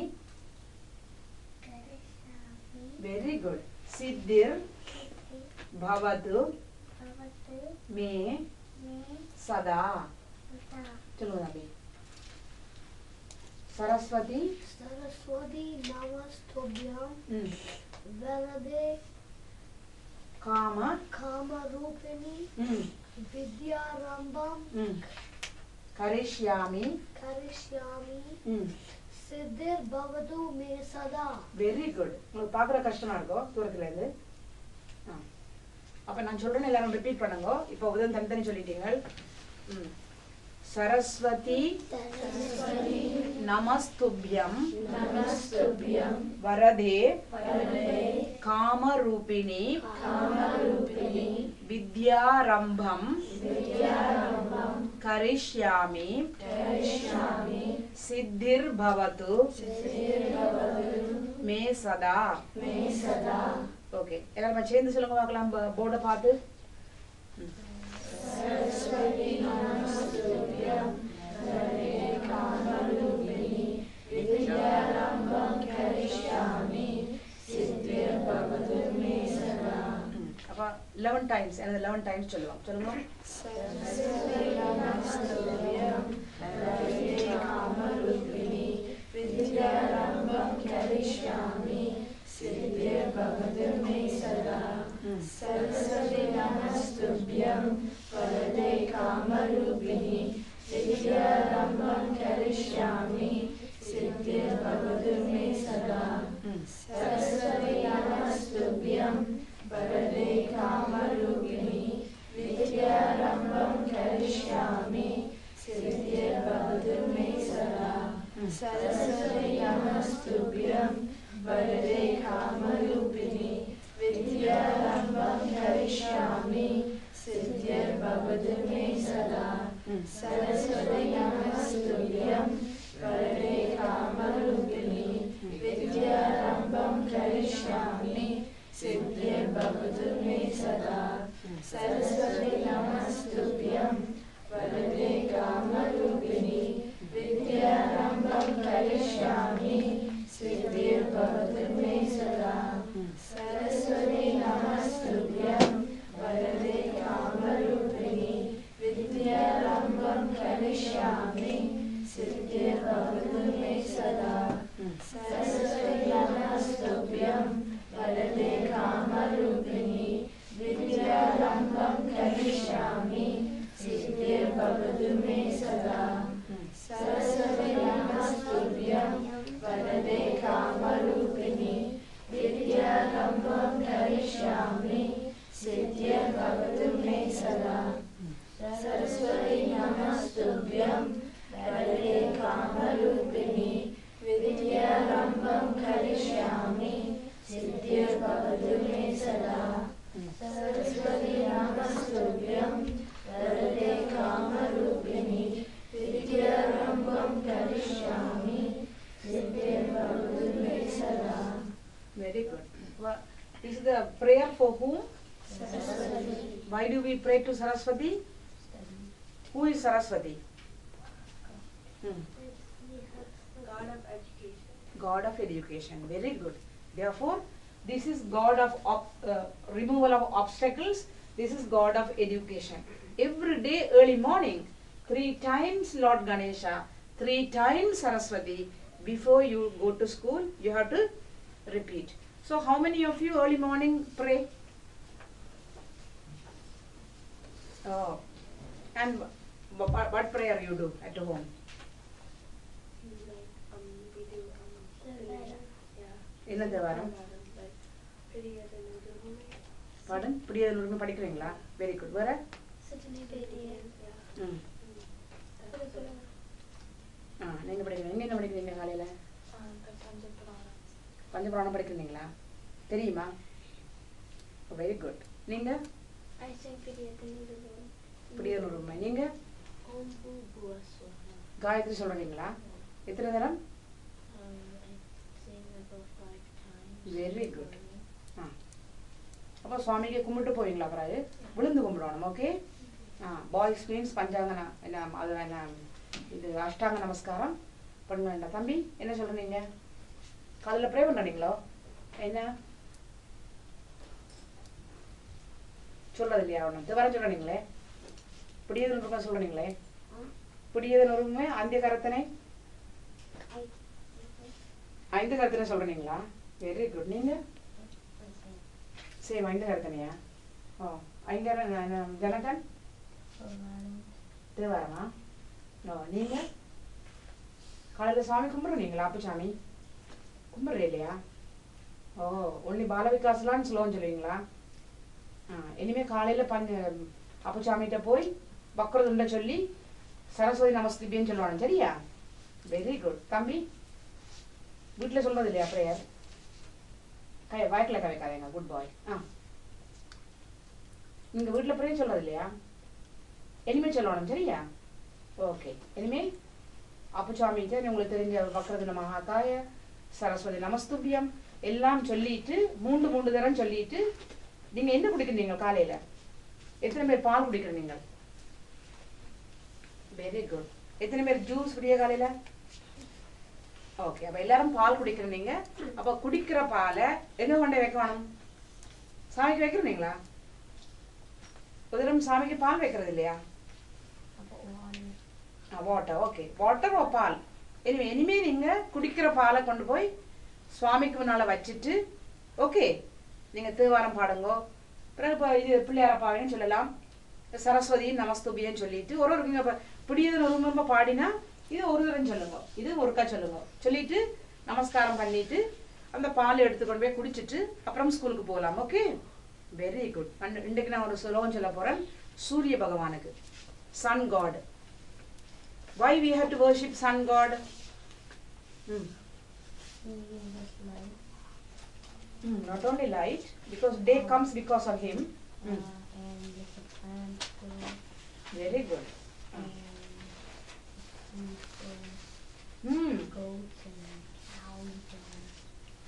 Very good. சித்திர் பவது மே சதா. சொல்லுங்க தம்பி. Saraswati Namastubyam Varade Kamarupini Vidyarambam கரிஷ்யாமி Siddhir Bhavatu Me Sada. Very good. உங்களுக்கு பார்க்குற கஷ்டமா இருக்கும் தூரத்துல இருந்து. அப்ப நான் சொல்றேன்னு எல்லாரும் ரிப்பீட் பண்ணுங்க. இப்போ உதவி தனித்தனி சொல்லிட்டீங்க. சரஸ்வதி நமஸ்துப்யம் வரதே காமரூபிணி வித்யாரம்பம் கரிஷ்யாமி சித்திர் பவது மே சதா. ஓகே, எல்லாரும் சேர்ந்து சொல்லுங்க பார்க்கலாம் போர்டை பார்த்து. அப்ப 11 டைம்ஸ், 11 டைம்ஸ் சொல்லுவோம். சொல்லுங்க. Saraswati Namastubyam Varade Kamarupini Vidyarambam सिद्धिर्भवतु मे सदा सरस्वती नमस्तुभ्यं वरदे कामरूपिणि विद्यारम्भं करिष्यामि सिद्धिर्भवतु मे सदा सरस्वती नमस्तुभ्यं वरदे कामरूपिणि विद्यारम्भं करिष्यामि सिद्धिर्भवतु मे सदा सरस्वती नमस्तुभ्यं वरदे कामरूपिणि विद्यारम्भं करिष्यामि सिद्धिर्भवतु मे सदा सरस्वती नमस्तुभ्यं वरदे कामरूपिणि विद्यारम्भं करिष्यामि सिद्धिर्भवतु मे सदा सरस्वती नमस्तुभ्यं वरदे कामरूपिणि विद्यारम्भं करिष्यामि सिद्धिर्भवतु मे सदा सरस्वती नमस्तुभ्यं वरदे कामरूपिणि विद्यारम्भं करिष्यामि सिद्धिर्भवतु मे सदा सरस्वती नमस्तुभ्यं वरदे कामरूपिणि विद्यारम्भं करिष्यामि सिद्धिर्भवतु मे सदा सरस्वती नमस्तुभ्यं वरदे कामरूपिणि विद्यारम्भं करिष्यामि सिद्धिर्भवतु मे सदा. Very good. This is the prayer for whom? Saraswati. Why do we pray to Saraswati? Who is Saraswati? God of education. God of education. Very good. Therefore, this is God of removal of obstacles. This is God of education. Every day early morning, 3 times Lord Ganesha, 3 times Saraswati. Before you go to school, you have to repeat. So how many of you early morning pray? Oh. And what prayer you do at home? We do என்ன Thevaram? Pardon? பிடியதனுக்கு படிக்கிறீங்களா? Very good. வேற? நீங்க படிக்கிறீங்க. நீங்க என்ன படிக்கிறீங்க காலையில? பஞ்சபுராணம் படிக்கிறீங்களா? தெரியுமா? Very good. நீங்க? I say பிடியதனுக்கு. பிடியதனுக்கு. நீங்க? காயத்ரி சொல்றீங்களா? எத்தனை தரம்? Very good. அப்போ சுவாமிக்கு கும்பிட்டு போவீங்களா பிறகு? விழுந்து கும்பிடணும். ஓகே? பாய்ஸ் மீன்ஸ் பஞ்சாங்கனா என்ன அது என்ன இது அஷ்டாங்க நமஸ்காரம் பண்ண வேண்டாம். தம்பி என்ன சொல்றீங்க? காலையில் ப்ரே பண்ணீங்களோ? என்ன சொல்றது இல்லையா? ஒன்று வர சொல்றீங்களே, பிடியதன் ரூபா சொல்றீங்களே, பிடியதன் ரூபமே அந்த கரத்தனை 5 கரத்தனை சொல்றீங்களா? Very good. நீங்க சேம் 5 கரத்தனையா? ஓ 5 ஜனகன் தேவாரமா? ஓ நீங்க காலையில் சாமி கும்பிட்றீங்களா? அப்பு சாமி கும்பிட்றே இல்லையா? ஓ ஒன்லி பாலவிகாஸ்லான்னு சொல்லுவோன்னு சொல்லுவீங்களா? இனிமே காலையில் அப்பு சாமிகிட்ட போய் பக்ரதுண்ட சொல்லி சரஸ்வதி நமஸ்துபின்னு சொல்லுவானு. சரியா? Very good. தம்பி வீட்டில் சொல்றது இல்லையா ப்ரேயர்? வாய்க்கில் கவைக்காதேங்க. குட் பாய். நீங்கள் வீட்டில் ப்ரேயர் சொல்றது இல்லையா? இனிமே சொல்லணும். சரியா? ஓகே. இனிமே அப்புசாமிகிட்ட உங்களுக்கு தெரிஞ்ச பக்ரதுன மகாகாய சரஸ்வதி நமஸ்துபியம் எல்லாம் சொல்லிட்டு 3 தரம் சொல்லிட்டு நீங்க என்ன குடிக்கிறீங்க காலையில? எத்தனை பேர் பால் குடிக்கிறீங்க? Very good. எத்தனை பேர் ஜூஸ் குடிய காலையில? ஓகே. அப்ப எல்லாரும் பால் குடிக்கிறீங்க. அப்ப குடிக்கிற பாலை எங்க கொண்டே வைக்கணும்? சாமிக்கு வைக்கிறீங்களா? ஒரு சாமிக்கு பால் வைக்கிறது இல்லையா? வாட்டர். ஓகே. வாட்டர் ஓ பால். இனிமே நீங்க குடிக்கிற பாலை கொண்டு போய் சுவாமிக்கு முன்னால வச்சுட்டு ஓகே நீங்க தேவாரம் பாடுங்க. பிறகு இது பிள்ளையாரப்பாவையும் சொல்லலாம், சரஸ்வதி நமஸ்துபின்னு சொல்லிட்டு ஒரு பிடியது பாடினா இது ஒரு தரம் சொல்லுங்க, இது ஒருக்கா சொல்லுங்க. சொல்லிட்டு நமஸ்காரம் பண்ணிட்டு அந்த பால் எடுத்துக்கொண்டு போய் குடிச்சிட்டு அப்புறம் ஸ்கூலுக்கு போகலாம். ஓகே. Very good. இன்றைக்கு நான் ஒரு ஸ்லோகம் சொல்ல போறேன் சூரிய பகவானுக்கு, sun god. Why we have to worship sun god? Not only light, because day comes because of him. Very good.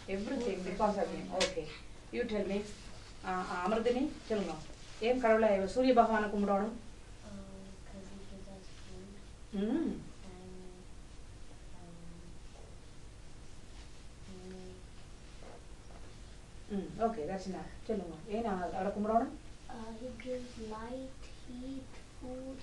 Everything because of him. Okay. You tell me. Amardini, tell me. ஏன் கடவுளை சூரிய பகவானை கும்பிடணும்? Okay, that's enough. சொல்லுங்க. ஏன் அவரை கும்பிடணும்? He gives light, heat, food.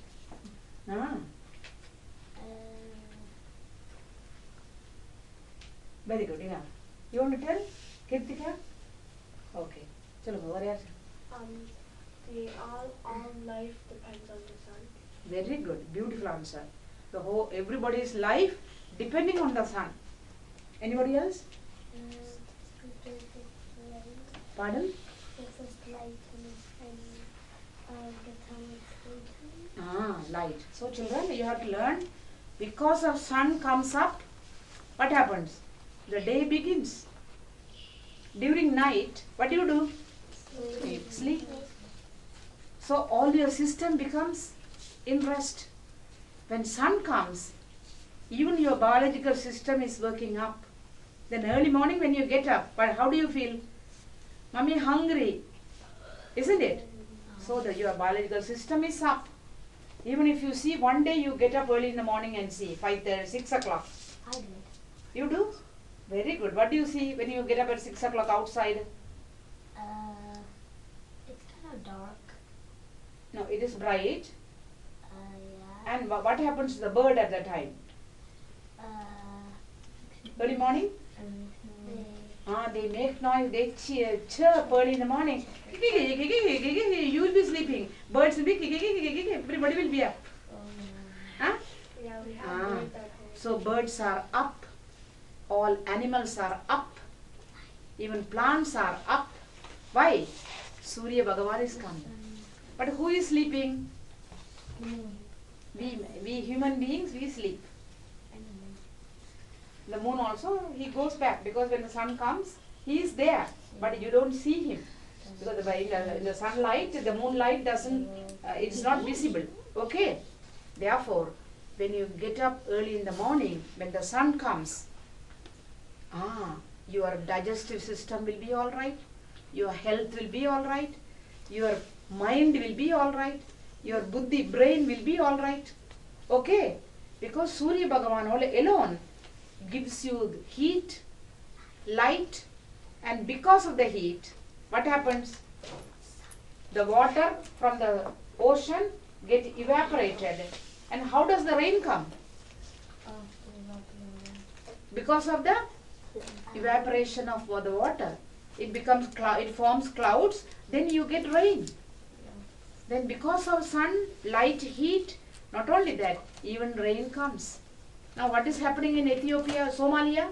Very good. Yeah. You want to tell, Kirtika? Okay. சொல்லுங்க. வேற யார்? All life depends on the sun. Very good. Beautiful answer. The whole everybody's life depending on the sun. Anybody else? Pardon? Gives us light and gets how much food. Light. So children, you have to learn. Because of sun comes up, what happens? The day begins. During night, what do? Sleep. So all your system becomes in rest. When sun comes, even your biological system is working up. Then early morning when you get up, but how do you feel? Mommy hungry, isn't it? So your biological system is up. Even if you see one day you get up early in the morning and see 5:30, 6 o'clock. I do. You do? Very good. What do you see when you get up at 6 o'clock outside? It's kind of dark. No, it is bright. Yeah. And what happens to the bird at that time? Early morning? They make noise, they chirp early in the morning. You will be sleeping. Birds will be, everybody will be up. Huh? Yeah, we have birds at home. So birds are up. All animals are up. Even plants are up. Why? Surya Bhagavan is coming. But who is sleeping? We human beings, we sleep. The moon also, he goes back because when the sun comes, he is there, but you don't see him. Because in the sunlight, the moonlight doesn't, it's not visible. Okay? Therefore, when you get up early in the morning, when the sun comes, your digestive system will be all right, your health will be all right, your mind will be all right, your buddhi, brain will be all right. Okay? Because Surya Bhagavan alone gives you heat, light, and because of the heat, what happens? The water from the ocean get evaporated. And how does the rain come? Because of the evaporation of the water. It becomes it forms clouds, then you get rain. Then because of sun, light, heat, not only that, even rain comes. Now what is happening in Ethiopia, Somalia?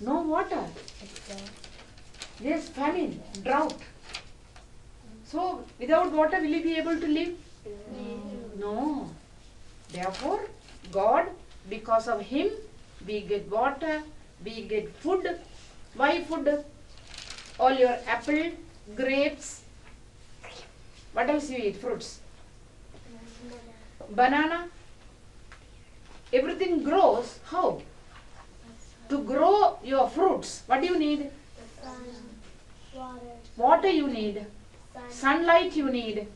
No water. Yes, famine, drought. So without water will you be able to live? No. Therefore, God, because of him, we get water, we get food. Why food? All your apple, grapes. What else you eat? Fruits. Banana. Everything grows. How? To grow your fruits, what do you need? Water. Water you need. Sunlight you need.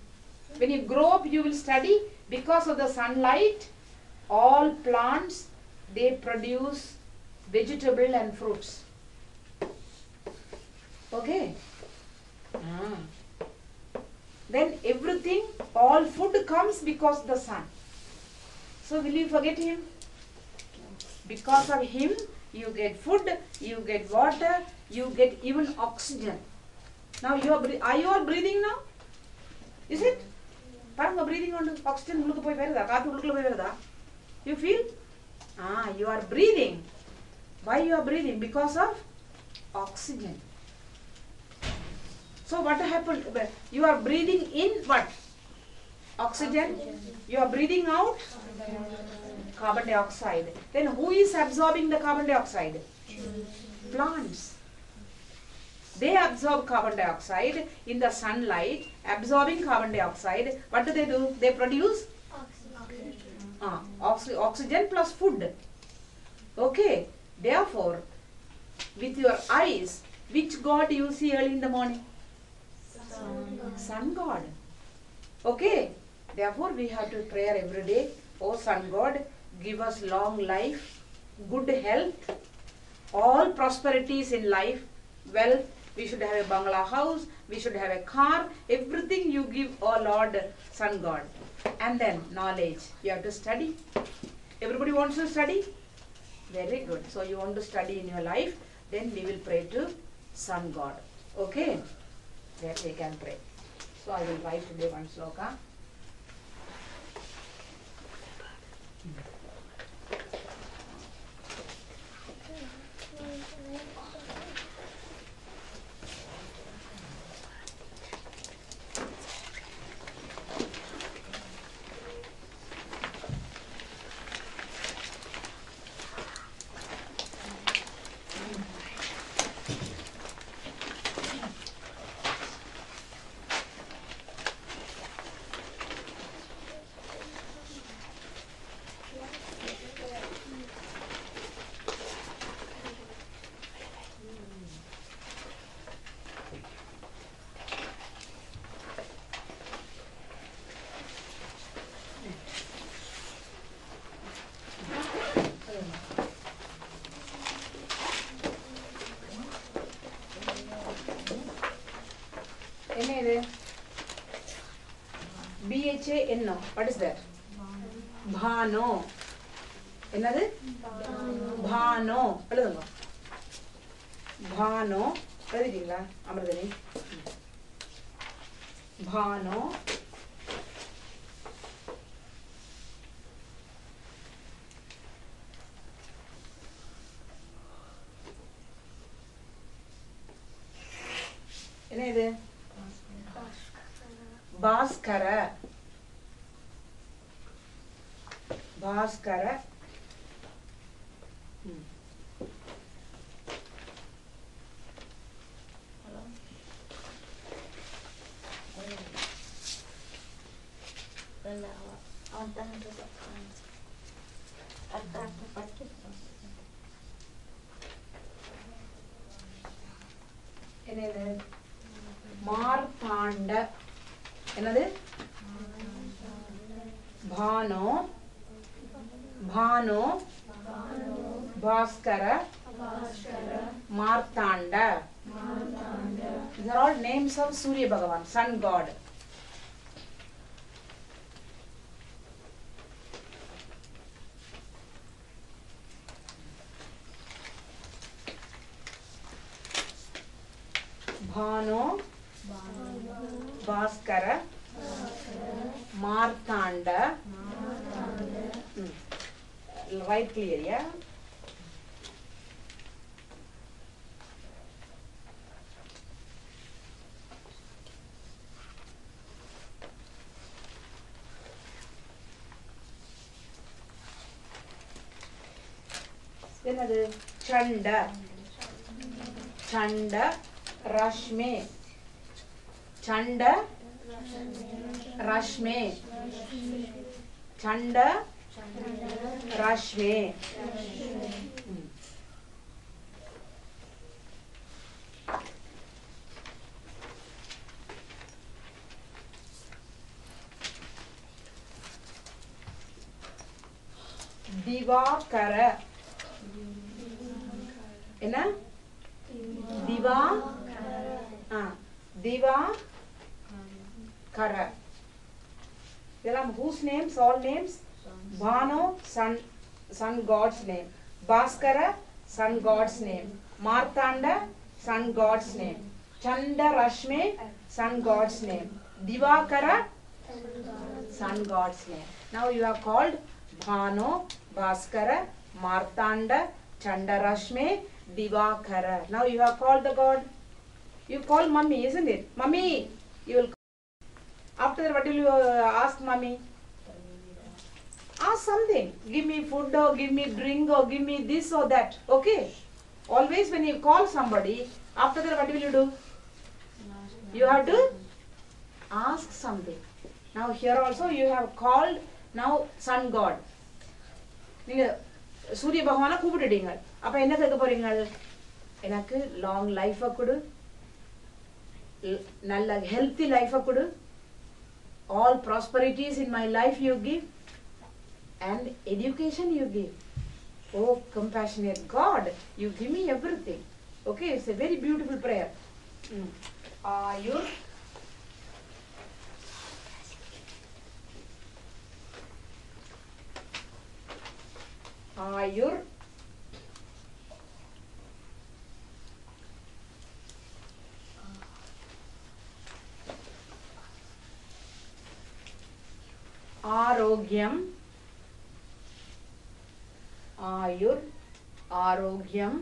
When you grow up, you will study. Because of the sunlight, all plants, they produce vegetable and fruits. Okay? Then everything, all food comes because of the sun. So will you forget him? Because of him, you get food, you get water, you get even oxygen. Now are you all breathing now? Is it? பாருங்க breathing on oxygen உள்ளுக்கு போய் வருதா? காத்து உள்ளுக்குள்ள போய் வருதா? You feel? You are breathing. Why you are breathing? Because of oxygen. So what happened? You are breathing in what? Oxygen. You are breathing out carbon dioxide. Then who is absorbing the carbon dioxide? Plants. They absorb carbon dioxide in the sunlight, absorbing carbon dioxide. What do? They produce oxygen plus food. Okay. Therefore, with your eyes, which god you see early in the morning? Sun god. Okay. Therefore, we have to pray every day. Oh Sun God, give us long life, good health, all prosperities in life, wealth. We should have a bungalow house, we should have a car, everything you give, oh Lord, Sun God. And then knowledge. You have to study. Everybody wants to study? Very good. So you want to study in your life, then we will pray to Sun God. Okay? There we can pray. So I will write today one sloka. BHANO. What is that? Bhano. என்னது? Bhano. எழுதுங்க. Bhano. எழுதிட்டீங்களா? அமிர்தனி. Bhano. என்ன இது? Bhaskara. Bhaskara. என்னது? மார்த்தாண்ட. என்னது? Bhano. Bhano. Bhaskara. Martanda. These are all names of Surya Bhagavan, Sun God. Bhano. Bhaskara. Martanda. Write clear, yeah? என்னது? Chanda. Chanda. Rashme. Chanda. Rashme. Chanda. Rashme. Divakara. என்ன? Diva. Divakara. Whose names? All names? Bhano, sun god's name. Bhaskara, sun god's name. Martanda, sun god's name. Chanda Rashme, sun god's name. Divakara, sun god's name. Now you are called Bhano, Bhaskara, Martanda, Chanda Rashme, Divakara. Now you have called the god. You call mummy, isn't it? Mummy, you will After that, what will you ask mommy? Ask something. Give me food or give me drink or give me this or that. Okay? Always when you call somebody, after that, what will you do? You have to ask something. Now here also you have called now sun god. நீங்க சூரிய பகவானை கூப்பிட்டுட்டீங்க. அப்ப என்ன கேட்க போறீங்க? எனக்கு long லைஃப கொடு, நல்ல ஹெல்த்தி லைஃப கொடு, all prosperities in my life you give, and education you give. Oh compassionate God, you give me everything. Okay, it's a very beautiful prayer. Ayur Arogyam Ayur Arogyam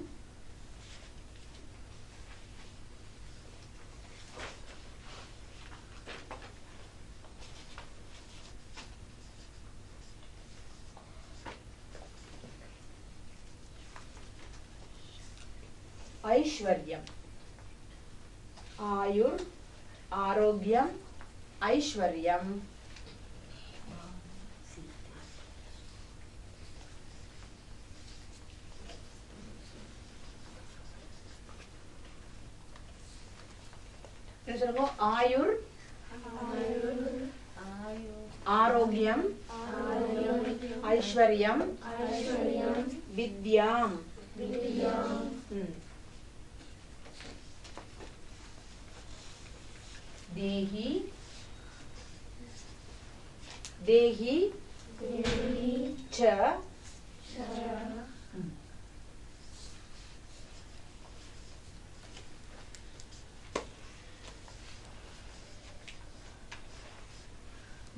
Aishwaryam Ayur Arogyam Aishwaryam Ayur Arogyam Aishwaryam Vidyam Dehi Cha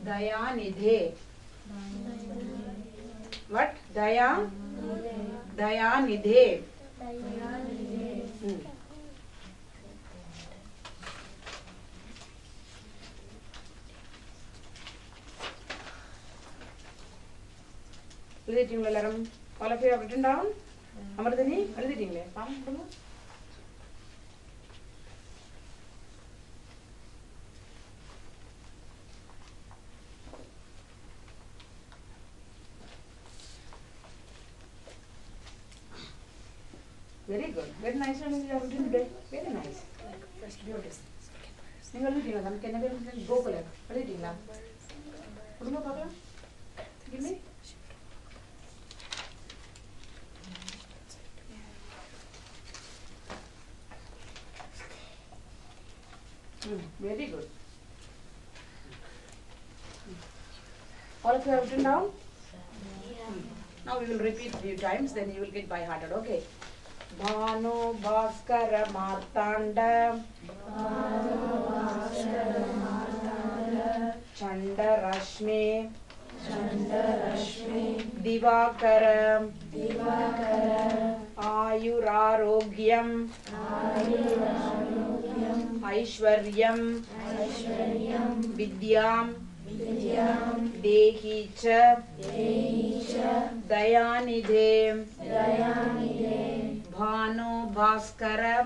Dayanidhe. What? Dayanidhe. எழுதிட்டீங்களா எல்லாரும்? All of you have written down? அமர்தினி எழுதிட்டீங்களே? பாருங்க கொடுங்க. Very good. Very nice one you have written today. Very nice. Beautiful. நீங்கள் எழுதிட்டீங்களா? நமக்கு என்ன பேர்? கோகுலர். எழுதிட்டீங்களா? கொடுங்க பார்க்கலாம். Give me. Very good. All of you have written down? Now we will repeat a few times, then you will get by hearted. Okay. Bhanu Bhaskara Martanda Chanda Rashmi Divakara Ayurarogyam Aishwaryam Vidyam Dehi Cha Dayanidhe Bhanu Bhaskara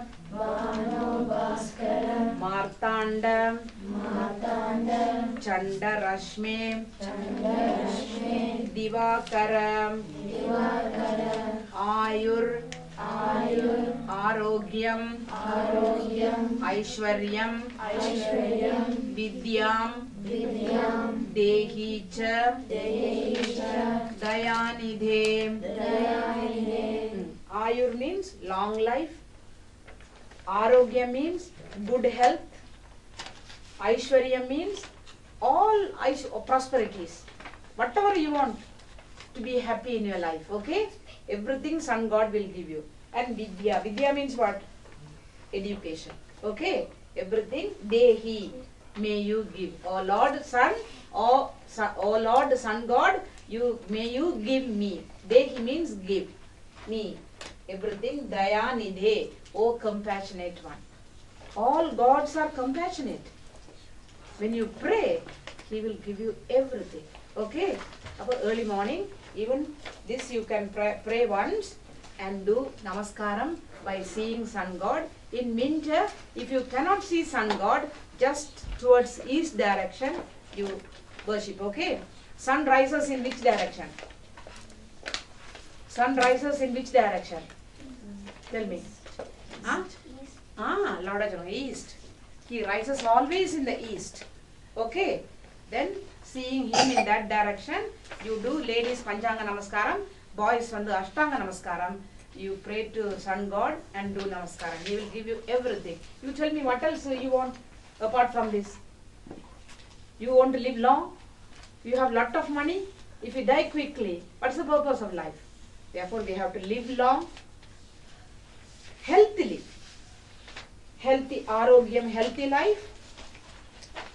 Martanda Chanda Rashmi Divakara Ayur Arogyam Aishwaryam Vidyam Dehi Cha Dayanidhe. Ayur means long life. Arogya means good health. Aishwarya means all prosperities. Whatever you want to be happy in your life, okay? Everything sun god will give you. And Vidya. Vidya means what? Education. Okay? Everything Dehi. May you give. O Lord Sun, O Lord Sun God, may you give me. Dehi means give me. Everything Dayanidhe. O compassionate one. All gods are compassionate. when you pray, He will give you everything. Okay? About early morning, even this you can pray once and do namaskaram by seeing sun god. In winter, if you cannot see sun god, just towards east direction, you worship. Okay? Sun rises in which direction? Sun rises in which direction? Tell me. Huh? East. He rises always in the east. Okay? Then seeing him in that direction, you do ladies Panchanga Namaskaram, boys Vandu Ashtanga Namaskaram. You pray to sun god and do Namaskaram. He will give you everything. You tell me what else you want apart from this? You want to live long? You have lot of money? If you die quickly, what's the purpose of life? Therefore, we have to live long, healthily. Healthy arogyam, healthy life.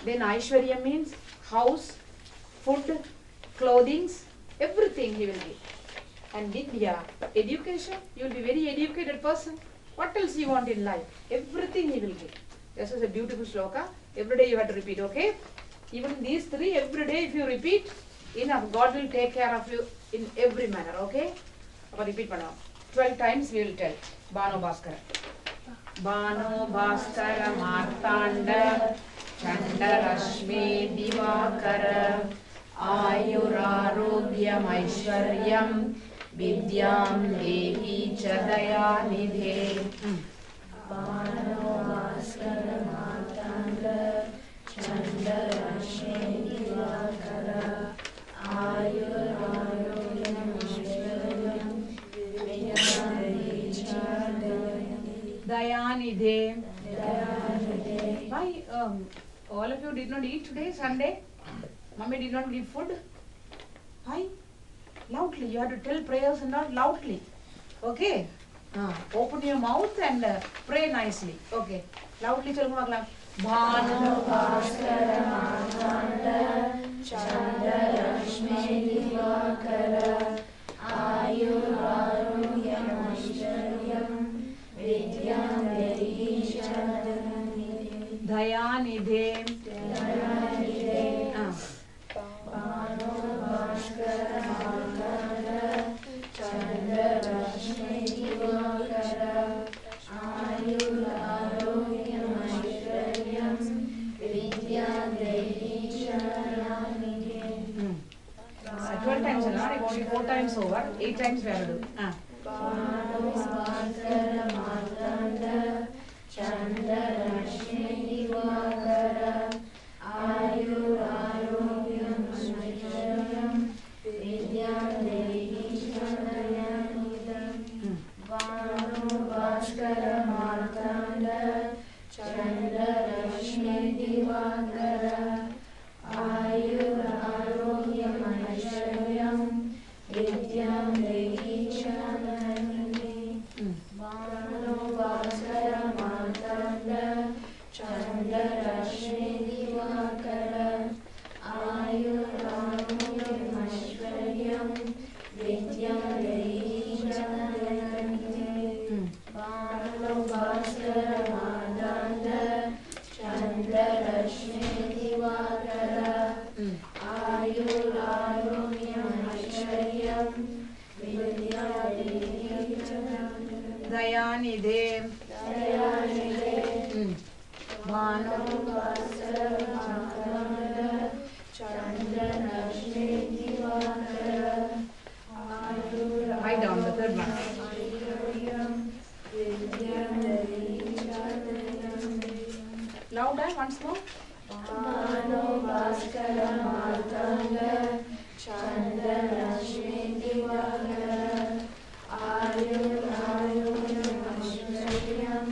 Then Aishwarya means house, food, clothing, everything he will give. And Vidya, education, you will be very educated person. What else you want in life? Everything he will give. This is a beautiful sloka. Every day you have to repeat, okay? Even these three, every day if you repeat, enough. God will take care of you in every manner, okay? Now repeat panna. 12 times we will tell. Bano Bhaskara. Bano Bhaskara Martanda Chanda Rashmi Divakara Ayurarogyam Aishwaryam Vidyam Dehi Chadaya Nidhe. Bano Bhaskara Martanda Chanda Rashmi Divakara Ayurarogyam Aishwaryam Vidyam Dehi Chadaya Dayanidhe. Why all of you did not eat today, Sunday? Mummy did not give food? Why? Loudly. You have to tell prayers and not loudly. Okay? Open your mouth and pray nicely. Okay. Loudly tell me. Bhanu Bhaskara Martanda Chanda Rashmi Divakara Ayurarogyam Aishwaryam Vidyam Dehi Chadaya Dayanidhe. Bhanu Bhaskara Martanda Chanda Rashmi Divakara Ayurarogyam Aishwaryam Vidyam Dehi Chadaya. 12 times, only 4 times over, 8 times we have to do. Bhanu Bhaskara Martanda Chanda Rashmi Divakara Ayurarogyam Aishwaryam Vidyam Dehi Chadaya. Bhanu Bhaskara Martanda Chanda Rashmi Divakara Ayurarogyam Aishwaryam Vidyam Dehi Chadaya. Bhanu Bhaskara Martanda Chanda Rashmi Divakara Ayurarogyam Aishwaryam Vidyam Dehi Chadaya. Bhanu Bhaskara Martanda Chanda Rashmi Divakara Ayurarogyam Aishwaryam Vidyam Dehi Chadaya. Dayanidhe. Bhanu Bhaskara Martanda Chanda Rashmi Divakara Ayurarogyam. Write down the third one. Louder once more. Bhanu Bhaskara Martanda Chanda Rashmi Divakara Ayurarogyam Aishwaryam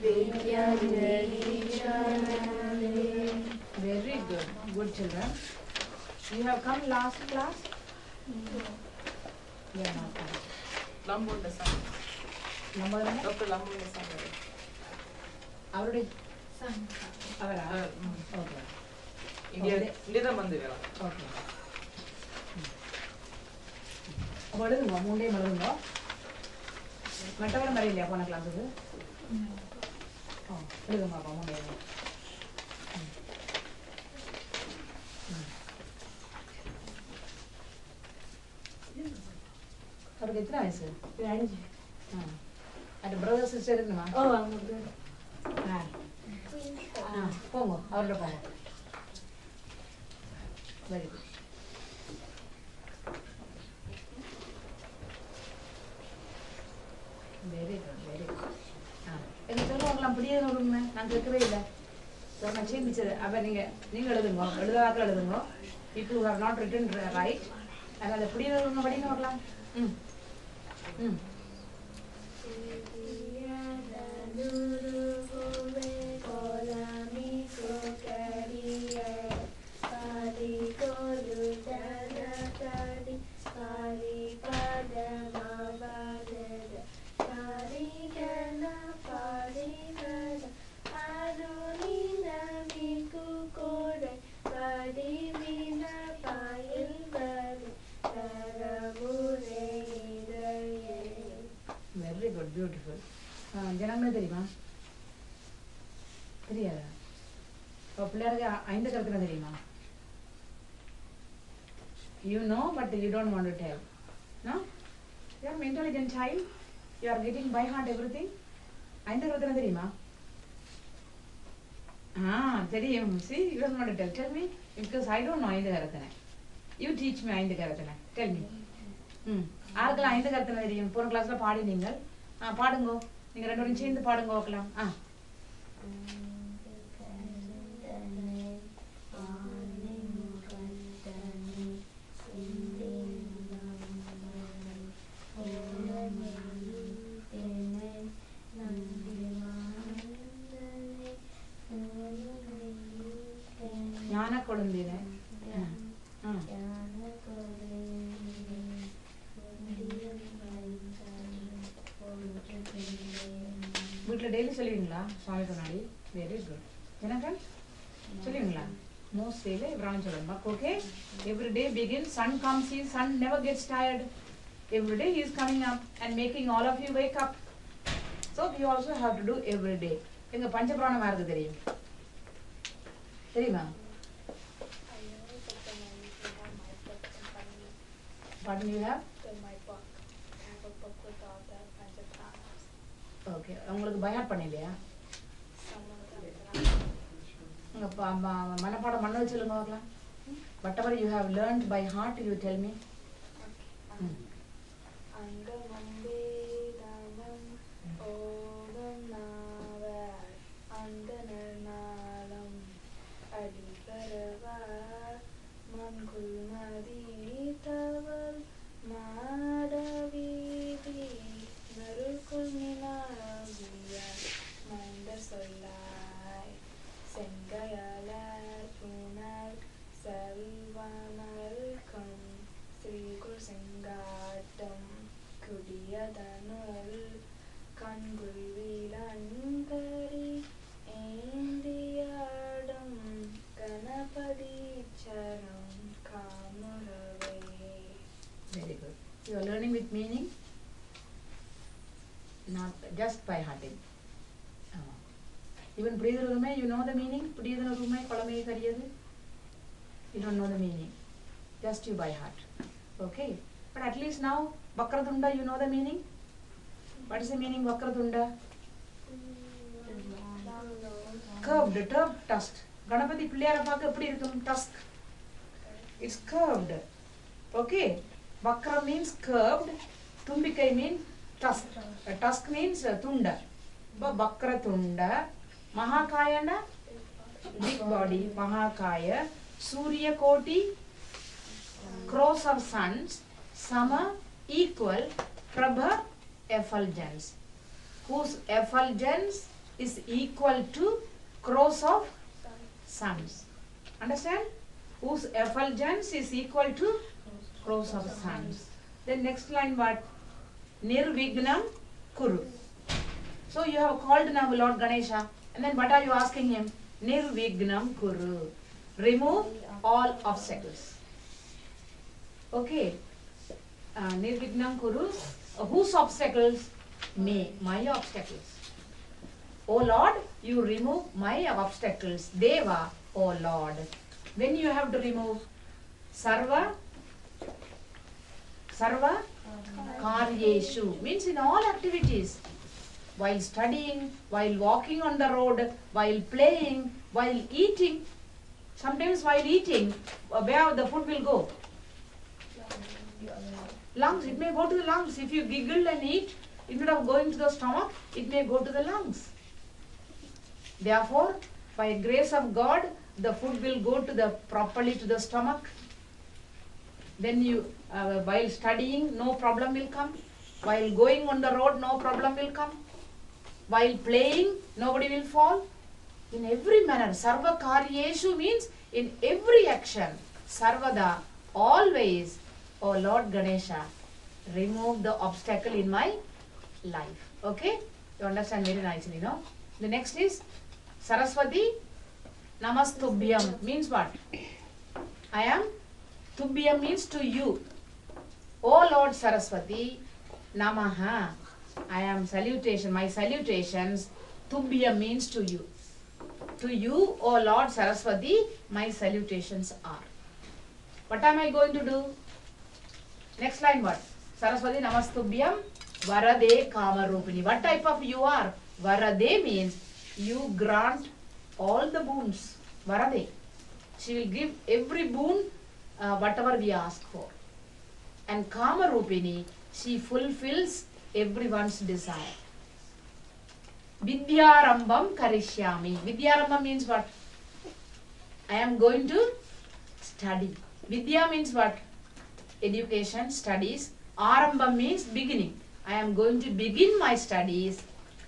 Vidyam Dehi Chadaya. Very good. Good children. You have come last class? Yeah, not come. Lambunda son. Number one? Dr. Lambunda son. Already? Avara? Okay. India Mandir. Okay. Madhunga, Monday Madhunga. Matavara Marilia, one class. Oh, Madhunga, Monday. அவருக்கு எத்தனை வயசு? 5. அந்த brother sister இருக்குமா? Oh, I'm a good. போங்க அவரோட போங்க. Very good. Very good very good. எனக்கு சொல்லுவாங்களாம் அப்படியே உண்மை நான் கேட்கவே இல்லை. ஸோ நான் சேமிச்சது அப்போ நீங்கள் எழுதுங்க, எழுதாக்கள் எழுதுங்க. people who have not written right and அதை அப்படியே உண்மை படிங்க வரலாம். ம் ம் வெரி குட் பியூட்டிஃபுல். ஜனமே தெரியுமா? தெரியாதா? இப்போ பிள்ளையாருக்கு 5 கருத்துனா தெரியுமா? You know, but you don't want to tell. No? You are an intelligent child. You are getting by heart everything. 5 கருத்துனா தெரியுமா? தெரியும். See, you don't want to tell. Tell me, because I don't know 5 கருத்துனா. You teach me 5 கருத்துனா. Tell me. யாருக்கெல்லாம் 5 கருத்துனா தெரியும்? போன கிளாஸ்ல பாடி நீங்கள். பாடுங்கோ. நீங்க 2 பேரும் சேர்ந்து பாடுங்க ஓக்கலாம். ஞான கொழுந்தின வீட்டில் டெய்லி சொல்லுவீங்களா சுவாமிக்கு முன்னாடி? Very good. எனக்கு சொல்லுவீங்களா? மோஸ்ட் டேல எவ்வளோ சொல்லணுமா? Okay. Every day begin. Sun comes in. Sun never gets tired. Every day is coming up and making all of you wake up. So you also have to do every day. எங்கள் பஞ்சபிராணம் யாருக்கு தெரியும்? தெரியுமா? What do you have? My book. I have a book with all the Panchapranas. Okay. உங்களுக்கு by heart பண்ணலையா? Some of them. உங்க மனப்பாடம் பண்ண சொல்லுங்க பார்க்கலாம். Whatever you have learned by heart, you tell me. Okay. Angamam vedanam odam navar andanarnalam adikarava mankulmadi taval madavidi narukulminaviya manda sollai sengayalar punar selvanalkam Sri Guru செங்காட்டம் குடியதனுள் கண்குள் வீரன்பரி ஏந்தியாடும் Ganapathi சரம் காமுரவே. Very good. You are learning with meaning, not just by hearting. Even Priyadurume, you know the meaning? Priyadurume, Kolame Kariyadu? You don't know the meaning. Just you by heart. Okay. But at least now, Vakratunda, you know the meaning? What is the meaning Vakratunda? Curved, turbed, tusked. Ganapati Pilliyara paaka eppadi irukum? Tusk. It's curved. Okay. Vakra means curved. Tumbikai means tusk. Tusk means tunda. But Vakratunda. Mahakayana, big body. Mahakaya. Surya Koti, crores of suns. Sama, equal. Prabha, effulgence. Whose effulgence is equal to crores of suns. Understand? Whose effulgence is equal to crores of suns. Then next line what? Nirvignam Kuru. So you have called now Lord Ganesha. And then what are you asking him? Nirvignam Kuru. Remove all obstacles. Okay. Nirvignam Kuru. Whose obstacles? Me. My obstacles. Oh Lord, you remove my obstacles. Deva, oh Lord. When you have to remove? Sarva Sarva Karyeshu means in all activities. While studying, while walking on the road, while playing, while eating. Sometimes while eating, where the food will go? Lungs. It may go to the lungs. If you giggle and eat, instead of going to the stomach, it may go to the lungs. Therefore, by grace of God, the food will go to the properly to the stomach. Then you, while studying, no problem will come. While going on the road, no problem will come. While playing, nobody will fall. In every manner, Sarva Karyeshu means in every action, Sarvada, always, O Lord Ganesha, remove the obstacle in my life. Okay? You understand very nicely, no? The next is Saraswati Namastubhyam means what? I am, Tubhyam means to you. O Lord Saraswati, Namaha, I am salutation, my salutations, Tubhyam means to you. To you, O Lord Saraswati, my salutations are. What am I going to do? Next line what? Saraswati Namastubhyam Varade Kamarupini. What type of you are? Varade means you grant all the boons. Varade. She will give every boon whatever we ask for. And Kamarupini, she fulfills everyone's desire. Vidyarambam Karishyami. Vidyarambam means what? I am going to study. Vidya means what? Education, studies. Arambam means beginning. I am going to begin my studies.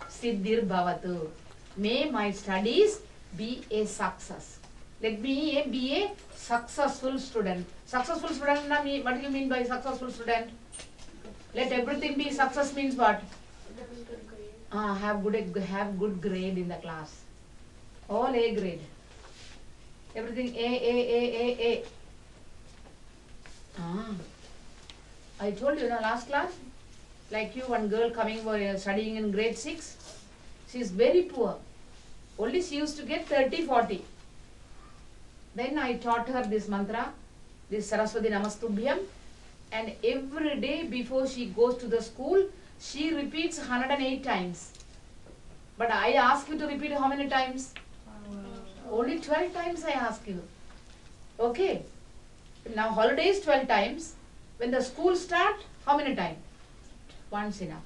Siddhir Bhavatu. May my studies be a success. Let me be a successful student. Successful student, what do you mean by successful student? Let everything be success means what? Have good grade in the class. All A grade. Everything A. I told you in the last class, like you, one girl coming for studying in grade 6, she is very poor. Only she used to get 30, 40. Then I taught her this mantra, this Saraswati Namastubhyam, and every day before she goes to the school, she repeats 108 times. But I ask you to repeat how many times? Only 12 times I ask you. Okay. Now holidays 12 times. When the school start, how many times? Once enough.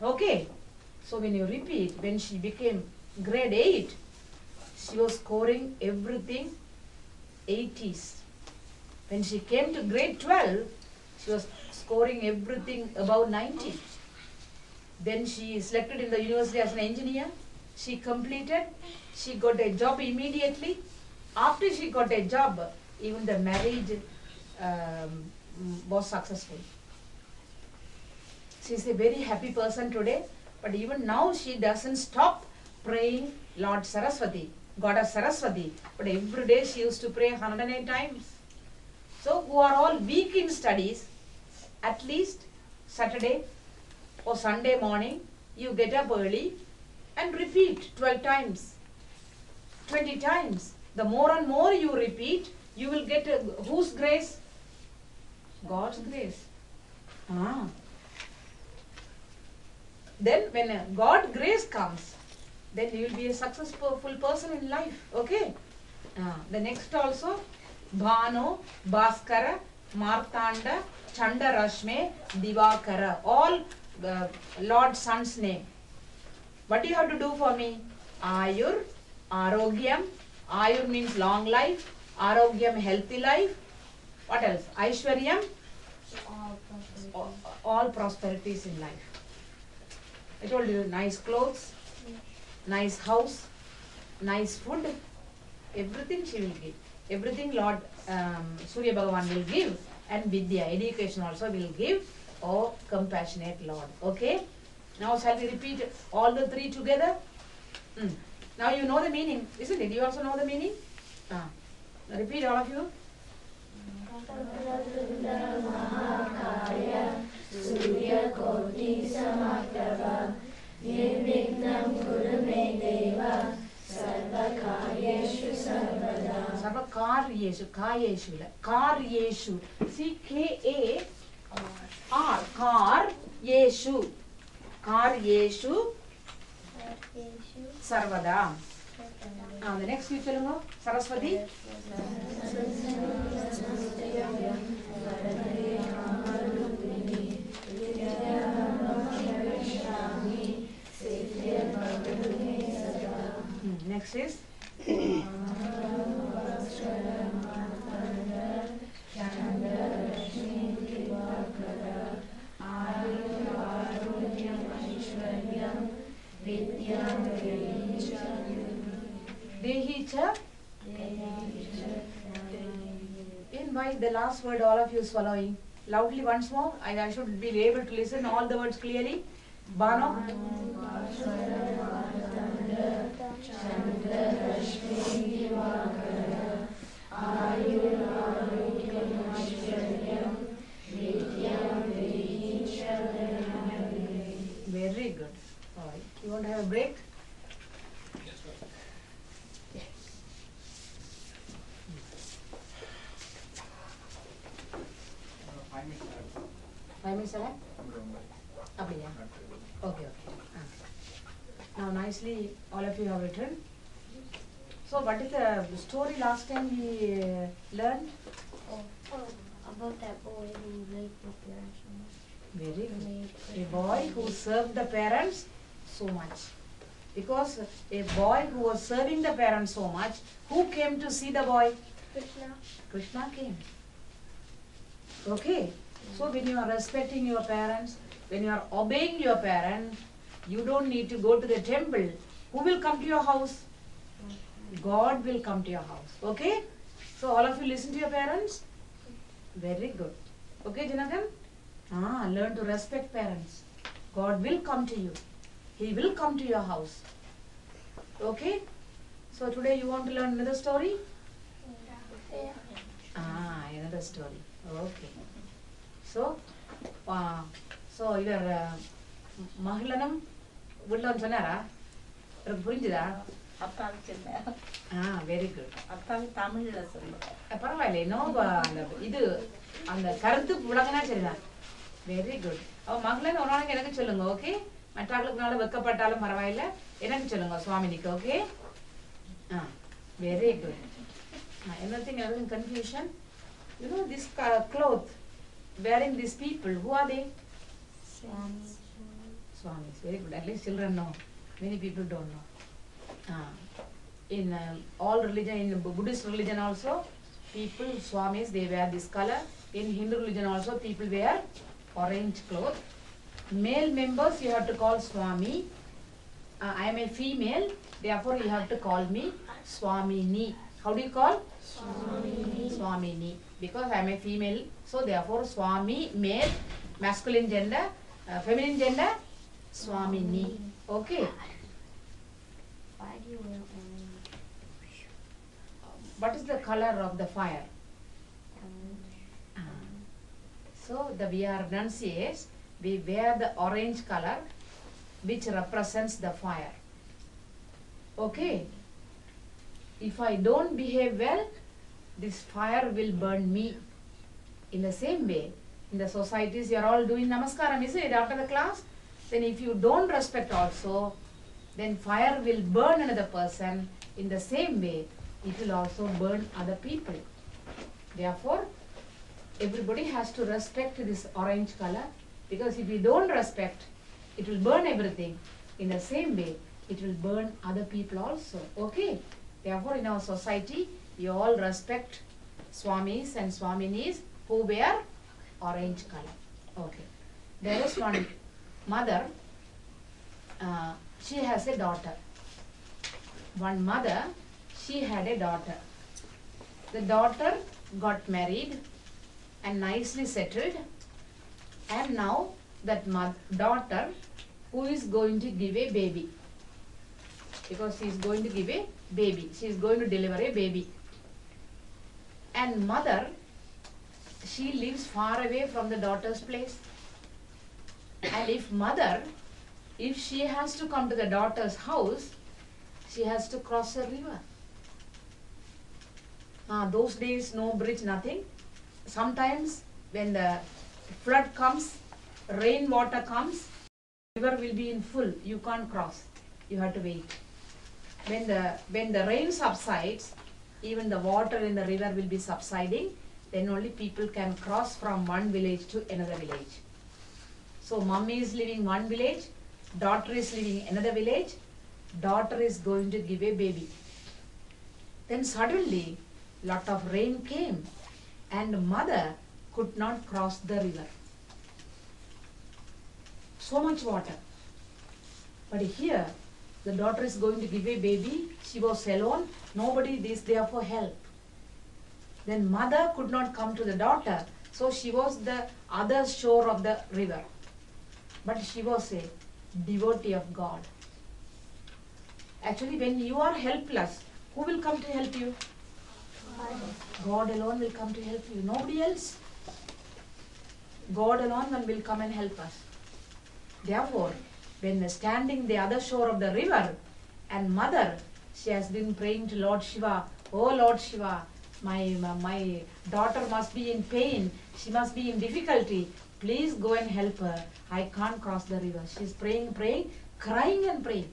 Okay. So when you repeat, when she became grade 8, she was scoring everything 80s. When she came to grade 12, she was scoring everything above 90. Then she is selected in the university as an engineer. She completed. She got a job immediately. After she got a job, even the marriage was successful. She is a very happy person today. But even now she doesn't stop praying Lord Saraswati, Goddess Saraswati. But every day she used to pray 108 times. So who are all weak in studies, at least Saturday or Sunday morning, you get up early and repeat 12 times, 20 times. The more and more you repeat, you will get whose grace? God's grace. Then when God's grace comes, then you will be a successful person in life. Okay? The next also, Bhano, Bhaskara, Martanda, Chanda Rashme, Divakara. All Lord's son's name. What do you have to do for me? Ayur, Arogyam. Ayur means long life. Arogyam, healthy life. What else? Aishwaryam, all prosperities in life. I told you, nice clothes, nice house, nice food, everything she will give. Everything Lord Surya Bhagavan will give, and Vidya, education also will give. Oh, compassionate Lord. Okay? Now shall we repeat all the three together? Now you know the meaning, isn't it? You also know the meaning? Repeat all of you. Surya Koti Samaprabha Nirvignam Kuru Me Deva Sarva Karyeshu Sarvada. Sarva Karyeshu, Karyeshu, Karyeshu. See, K-A, R. Kar Yeshu. Kar Yeshu Sarvada. The next you tell Saraswati. Next is Dehicha. In by the last word all of you swallowing. Loudly once more. I should be able to listen all the words clearly. Bano. Very good. All right. You want to have a break? Five minutes away? Okay. Okay. Now nicely all of you have written. So what is the story last time we learned? About that boy who lived with parents. Very good. A boy who served the parents so much. Because a boy who was serving the parents so much, who came to see the boy? Krishna. Krishna came. Okay. So when you are respecting your parents, when you are obeying your parents, you don't need to go to the temple. Who will come to your house? God will come to your house. Okay? So all of you listen to your parents? Very good. Okay, Janagan? Learn to respect parents. God will come to you. He will come to your house. Okay? So today you want to learn another story? Another story. Okay. So your Mahilanam Woodland Sonara புரிஞ்சுதா? அப்பாவுக்கு very good. அப்பாவுக்கு தமிழ்ல சொல்லுங்க. பரவாயில்ல, இன்னும் அந்த இது அந்த கருத்து விளங்கினா சரிதான். Very good. அவ மகளன் ஒரு நாளைக்கு எனக்கு சொல்லுங்க. ஓகே? மற்றவர்களுக்குனால வெக்கப்பட்டாலும் பரவாயில்ல, எனக்கு சொல்லுங்க சுவாமினிக்கு. Okay? Very good. Anything confusion? You know this cloth wearing these people, who are they? Swamis. Swamis. Very good. At least children know. Many people don't know. In all religion, in Buddhist religion also, people, Swamis, they wear this color. In Hindu religion also, people wear orange cloth. Male members, you have to call Swami. I am a female, therefore you have to call me Swamini. How do you call? Swamini. Swamini. Because I am a female, so therefore Swami, male, masculine gender, feminine gender, Swamini. Okay. Why do you wear orange? What is the color of the fire? So we are renunciates, we wear the orange color which represents the fire. Okay? If I don't behave well, this fire will burn me. In the same way, in the societies you are all doing namaskaram, is it, after the class? Then if you don't respect also, then fire will burn another person. In the same way, it will also burn other people. Therefore, everybody has to respect this orange color, because if you don't respect, it will burn everything. In the same way, it will burn other people also. Okay? Therefore, in our society, you all respect Swamis and Swaminis who wear orange color. Okay. There is one mother, she has a daughter. One mother, she had a daughter. The daughter got married and nicely settled, and now that daughter who is going to give a baby, because she is going to give a baby, she is going to deliver a baby, and mother, she lives far away from the daughter's place, and if she has to come to the daughter's house, she has to cross a river. Those days no bridge, nothing. Sometimes when the flood comes, rain water comes, river will be in full. You can't cross. You have to wait. When the rain subsides, even the water in the river will be subsiding. Then only people can cross from one village to another village. So mummy is living one village, daughter is living another village, daughter is going to give a baby. Then suddenly lot of rain came and mother could not cross the river. So much water. But here the daughter is going to give a baby, she was alone, nobody is there for help. Then mother could not come to the daughter, so she was the other shore of the river. But she was a devotee of God. Actually, when you are helpless, who will come to help you? God alone will come to help you. Nobody else. God alone will come and help us. Therefore, when standing the other shore of the river, and mother, she has been praying to Lord Shiva, "Oh Lord Shiva, my daughter must be in pain. She must be in difficulty. Please go and help her. I can't cross the river." She's praying, crying and praying.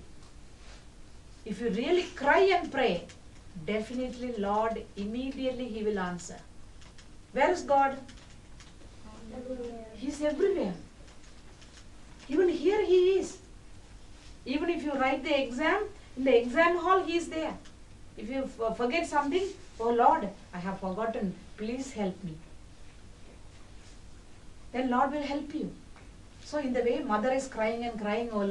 If you really cry and pray, definitely Lord, immediately He will answer. Where is God? Everywhere. He's everywhere. Even here He is. Even if you write the exam, in the exam hall He is there. If you forget something, "Oh Lord, I have forgotten. Please help me." Then Lord will help you. So in the way mother is crying and crying, "Oh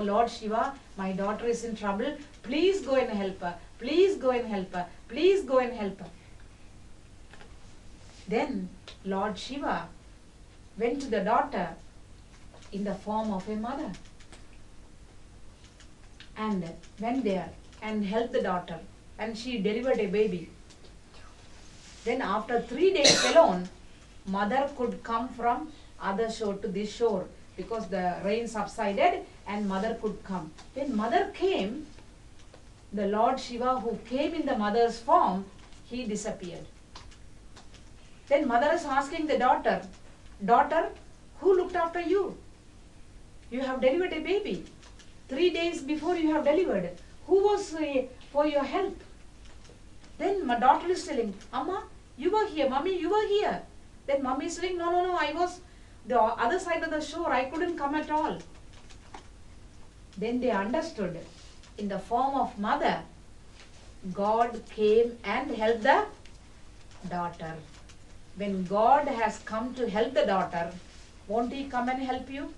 Lord Shiva, my daughter is in trouble. Please go and help her. Please go and help her. Please go and help her." Then Lord Shiva went to the daughter in the form of a mother and went there and helped the daughter, and she delivered a baby. Then after 3 days alone, mother could come from other shore to this shore because the rain subsided and mother could come. When mother came, the Lord Shiva who came in the mother's form, he disappeared. Then mother is asking the daughter, "Daughter, who looked after you? You have delivered a baby. 3 days before you have delivered. Who was for your help?" Then my daughter is telling, "Amma, you were here. Mommy, you were here." Then mommy is saying, No, I was the other side of the shore. I couldn't come at all. Then they understood. In the form of mother, God came and helped the daughter. When God has come to help the daughter, won't He come and help you?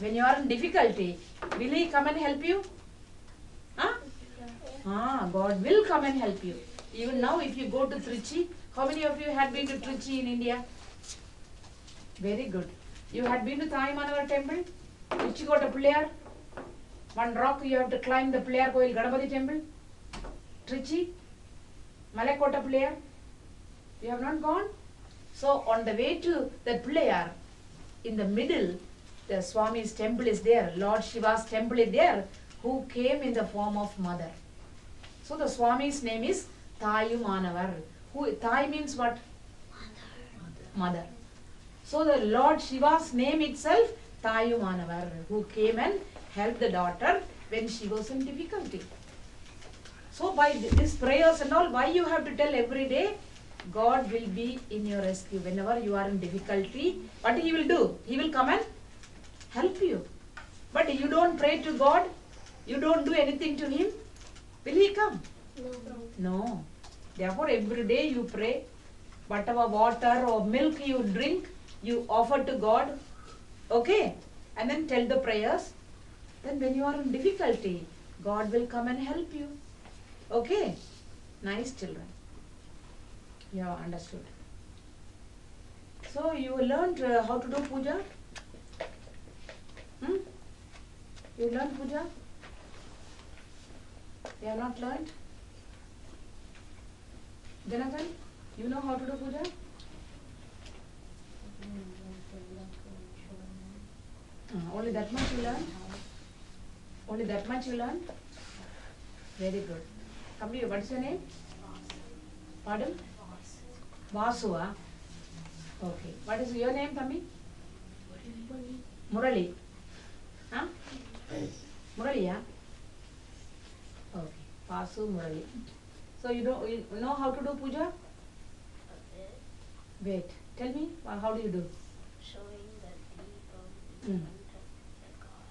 When you are in difficulty, will He come and help you? God will come and help you. Even now, if you go to Trichy, how many of you had been to Trichy in India? Very good. You had been to Thayamanavar temple? Uchikota Pilliyar? One rock you have to climb, the Pilliyar Koil Ganapati temple? Trichy? Malakota Pilliyar? You have not gone? So on the way to the Pilliyar, in the middle, the Swami's temple is there. Lord Shiva's temple is there, who came in the form of mother. So the Swami's name is Thayumanavar. Thai means what? Mother. So the Lord Shiva's name itself, Thayumanavar, who came and helped the daughter when she was in difficulty. So by these prayers and all, why you have to tell every day? God will be in your rescue. Whenever you are in difficulty, what He will do? He will come and help you. But you don't pray to God, you don't do anything to Him, will He come? No. Therefore every day you pray, whatever water or milk you drink, you offer to God, okay? And then tell the prayers. Then when you are in difficulty, God will come and help you. Okay? Nice children. You have understood. So you learned how to do puja? You learned puja? You have not learned? Jonathan, you know how to do puja? Only that much you learned? Only that much you learned? Very good. Come here, what's your name? Pardon? Vasu. Okay. What is your name, Thambi? Murali. Huh? Murali, yeah? Okay. Pasu Murali. So you know how to do puja? Wait. Tell me, how do you do? Showing the deep Mm. the God.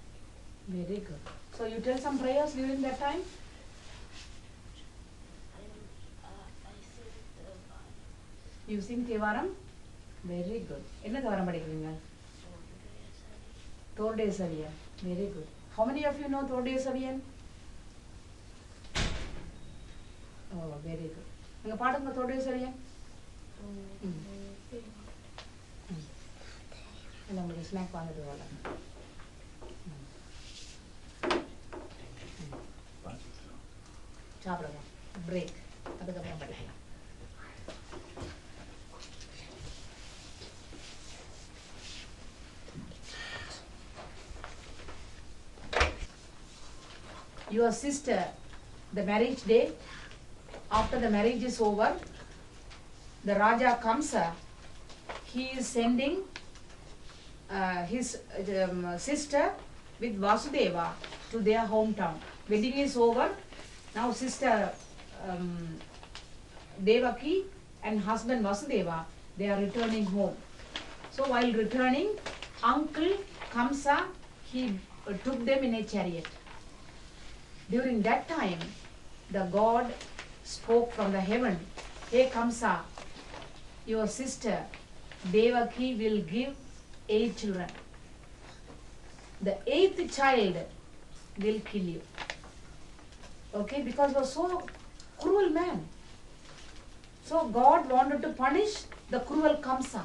Very good. So you tell some prayers during that time? I said the God. You sing Tevaram? Very good. என்ன தேவாரம் படிக்கிறீங்க? Torde Saviyan. Very good. How many of you know Torde Saviyan? Oh, very good. நீங்க பாடுங்க Torde Saviyan. இல்லை உங்களுக்கு snack வாங்கிட்டு வரல. சாப்பிடுங்க. Break. அதுக்கப்புறம் படிக்கலாம். Your sister, the marriage day, after the marriage is over, the Raja Kamsa, he is sending his sister with Vasudeva to their hometown. Wedding is over. Now sister Devaki and husband Vasudeva, they are returning home. So while returning, uncle Kamsa, he took them in a chariot. During that time, the God spoke from the heaven, "Hey Kamsa, your sister Devaki will give 8 children. The 8th child will kill you." Okay, because you are so cruel man. So God wanted to punish the cruel Kamsa.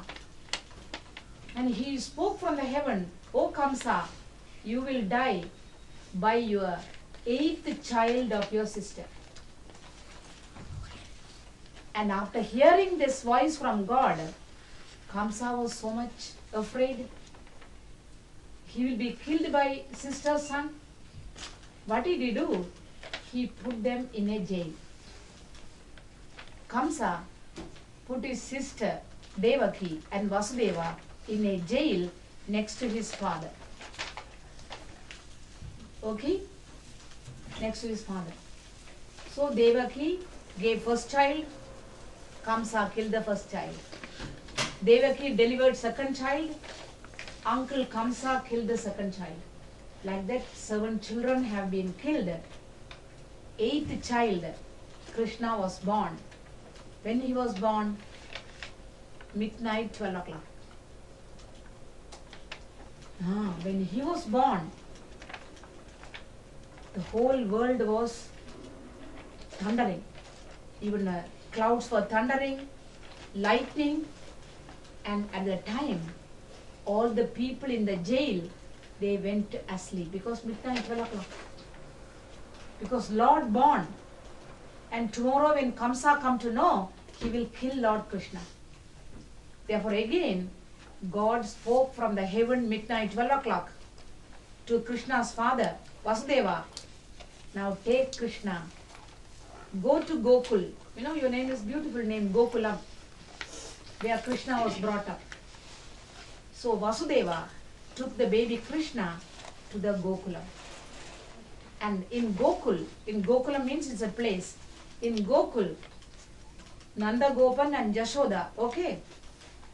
And he spoke from the heaven, "Oh Kamsa, you will die by your 8th child of your sister." And after hearing this voice from God, Kamsa was so much afraid. He will be killed by sister's son. What did he do? He put them in a jail. Kamsa put his sister Devaki and Vasudeva in a jail next to his father. Okay? Next to his father. So Devaki gave first child. Kamsa killed the first child. Devaki delivered second child. Uncle Kamsa killed the second child. Like that, 7 children have been killed. 8th child, Krishna, was born. When he was born, midnight, 12 o'clock. When he was born, the whole world was thundering. Even clouds were thundering, lightning, and at the time, all the people in the jail, they went asleep because midnight, 12 o'clock. Because Lord born, and tomorrow when Kamsa come to know, he will kill Lord Krishna. Therefore again, God spoke from the heaven midnight, 12 o'clock, to Krishna's father, Vasudeva. Now take Krishna, go to Gokul. You know, your name is beautiful name, Gokulam, where Krishna was brought up. So Vasudeva took the baby Krishna to the Gokulam. And in Gokulam means it's a place. In Gokul, Nanda Gopan and Jashoda, okay,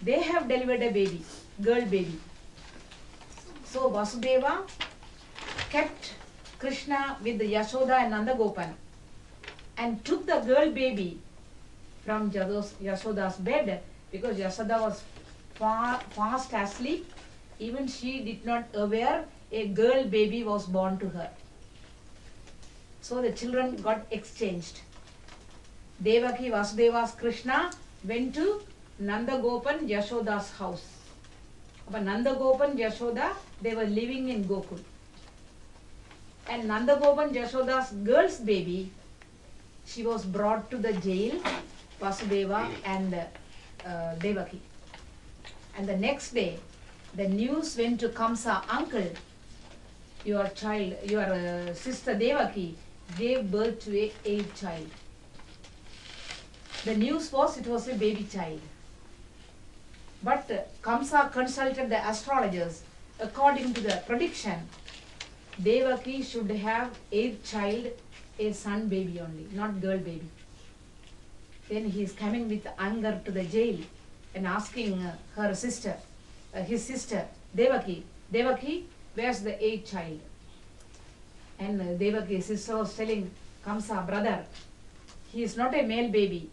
they have delivered a baby, girl baby. So Vasudeva kept Krishna with the Yashoda and Nanda Gopan and took the girl baby from Yashoda's bed because Yashoda was fast asleep. Even she did not aware a girl baby was born to her. So the children got exchanged. Devaki, Vasudeva's Krishna went to Nanda Gopan, Yashoda's house. But Nanda Gopan, Yashoda, they were living in Gokul. And Nanda Gopan, Yashoda's girl's baby, she was brought to the jail, Vasudeva and Devaki. And the next day, the news went to Kamsa, uncle, your sister Devaki gave birth to a 8th child. The news was it was a baby child. But Kamsa consulted the astrologers. According to the prediction, Devaki should have 8th child, a son baby only, not girl baby. Then he is coming with anger to the jail and asking her sister, his sister, Devaki, where's the 8th child? And Devaki's sister was telling Kamsa, brother, he is not a male baby.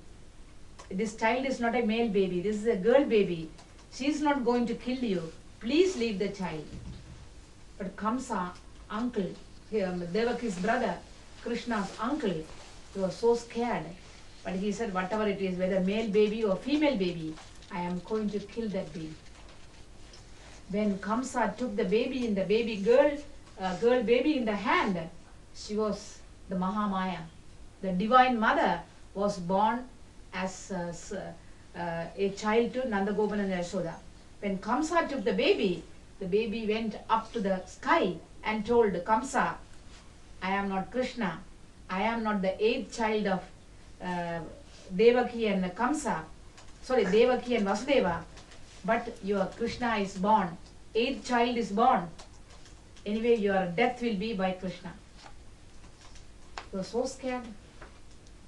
This child is not a male baby. This is a girl baby. She is not going to kill you. Please leave the child. But Kamsa, uncle, Devaki's brother, Krishna's uncle, he was so scared. But he said, whatever it is, whether male baby or female baby, I am going to kill that baby. When Kamsa took the baby in the baby girl baby in the hand, she was the Mahamaya. The divine mother was born as a child to Nandagopan and Yashoda. When Kamsa took the baby went up to the sky and told Kamsa, I am not Krishna. I am not the 8th child of Devaki and Devaki and Vasudeva, but your Krishna is born. 8th child is born. Anyway, your death will be by Krishna. He was so scared.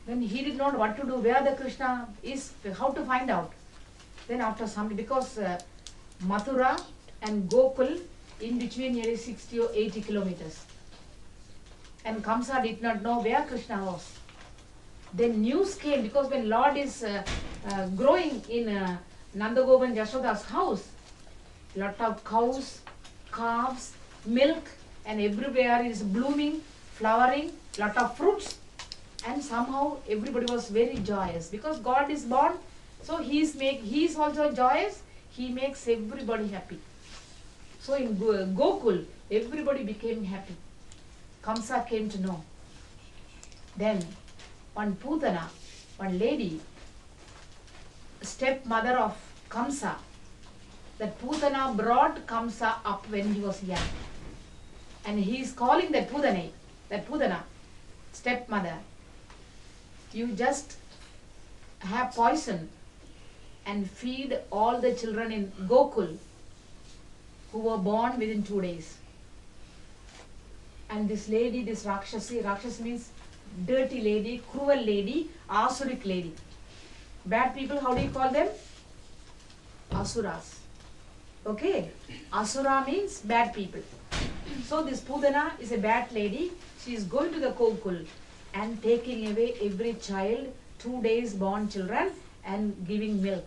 Then he did not know what to do, where the Krishna is, how to find out. Then after some, because Mathura and Gokul, in between nearly 60 or 80 kilometers. And Kamsa did not know where Krishna was. Then news came, because when Lord is growing in Nandagopan Yashoda's house, lot of cows, calves, milk, and everywhere is blooming, flowering, lot of fruits. And somehow everybody was very joyous because God is born. So he is also joyous. He makes everybody happy. So in Gokul, everybody became happy. Kamsa came to know. Then one Putana, one lady, stepmother of Kamsa, that Putana brought Kamsa up when he was young. And he is calling that Putana, stepmother, you just have poison and feed all the children in Gokul who were born within 2 days. And this lady, this Rakshasi means dirty lady, cruel lady, Asuric lady. Bad people, how do you call them? Asuras. Okay? Asura means bad people. So this Pudana is a bad lady. She is going to the Gokul and taking away every child, 2 days born children, and giving milk.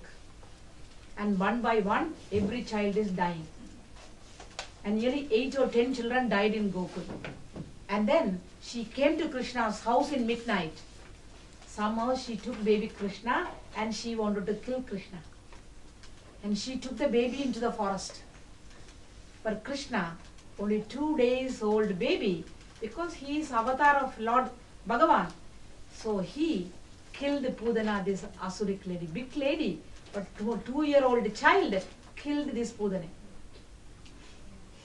And one by one, every child is dying. And nearly 8 or 10 children died in Gokul. And then she came to Krishna's house in midnight. Somehow she took baby Krishna and she wanted to kill Krishna. And she took the baby into the forest. But Krishna, only 2 days old baby, because he is avatar of Lord Bhagavan. So he killed Pudana, this Asuric lady, big lady, but 2-year-old child killed this Pudana.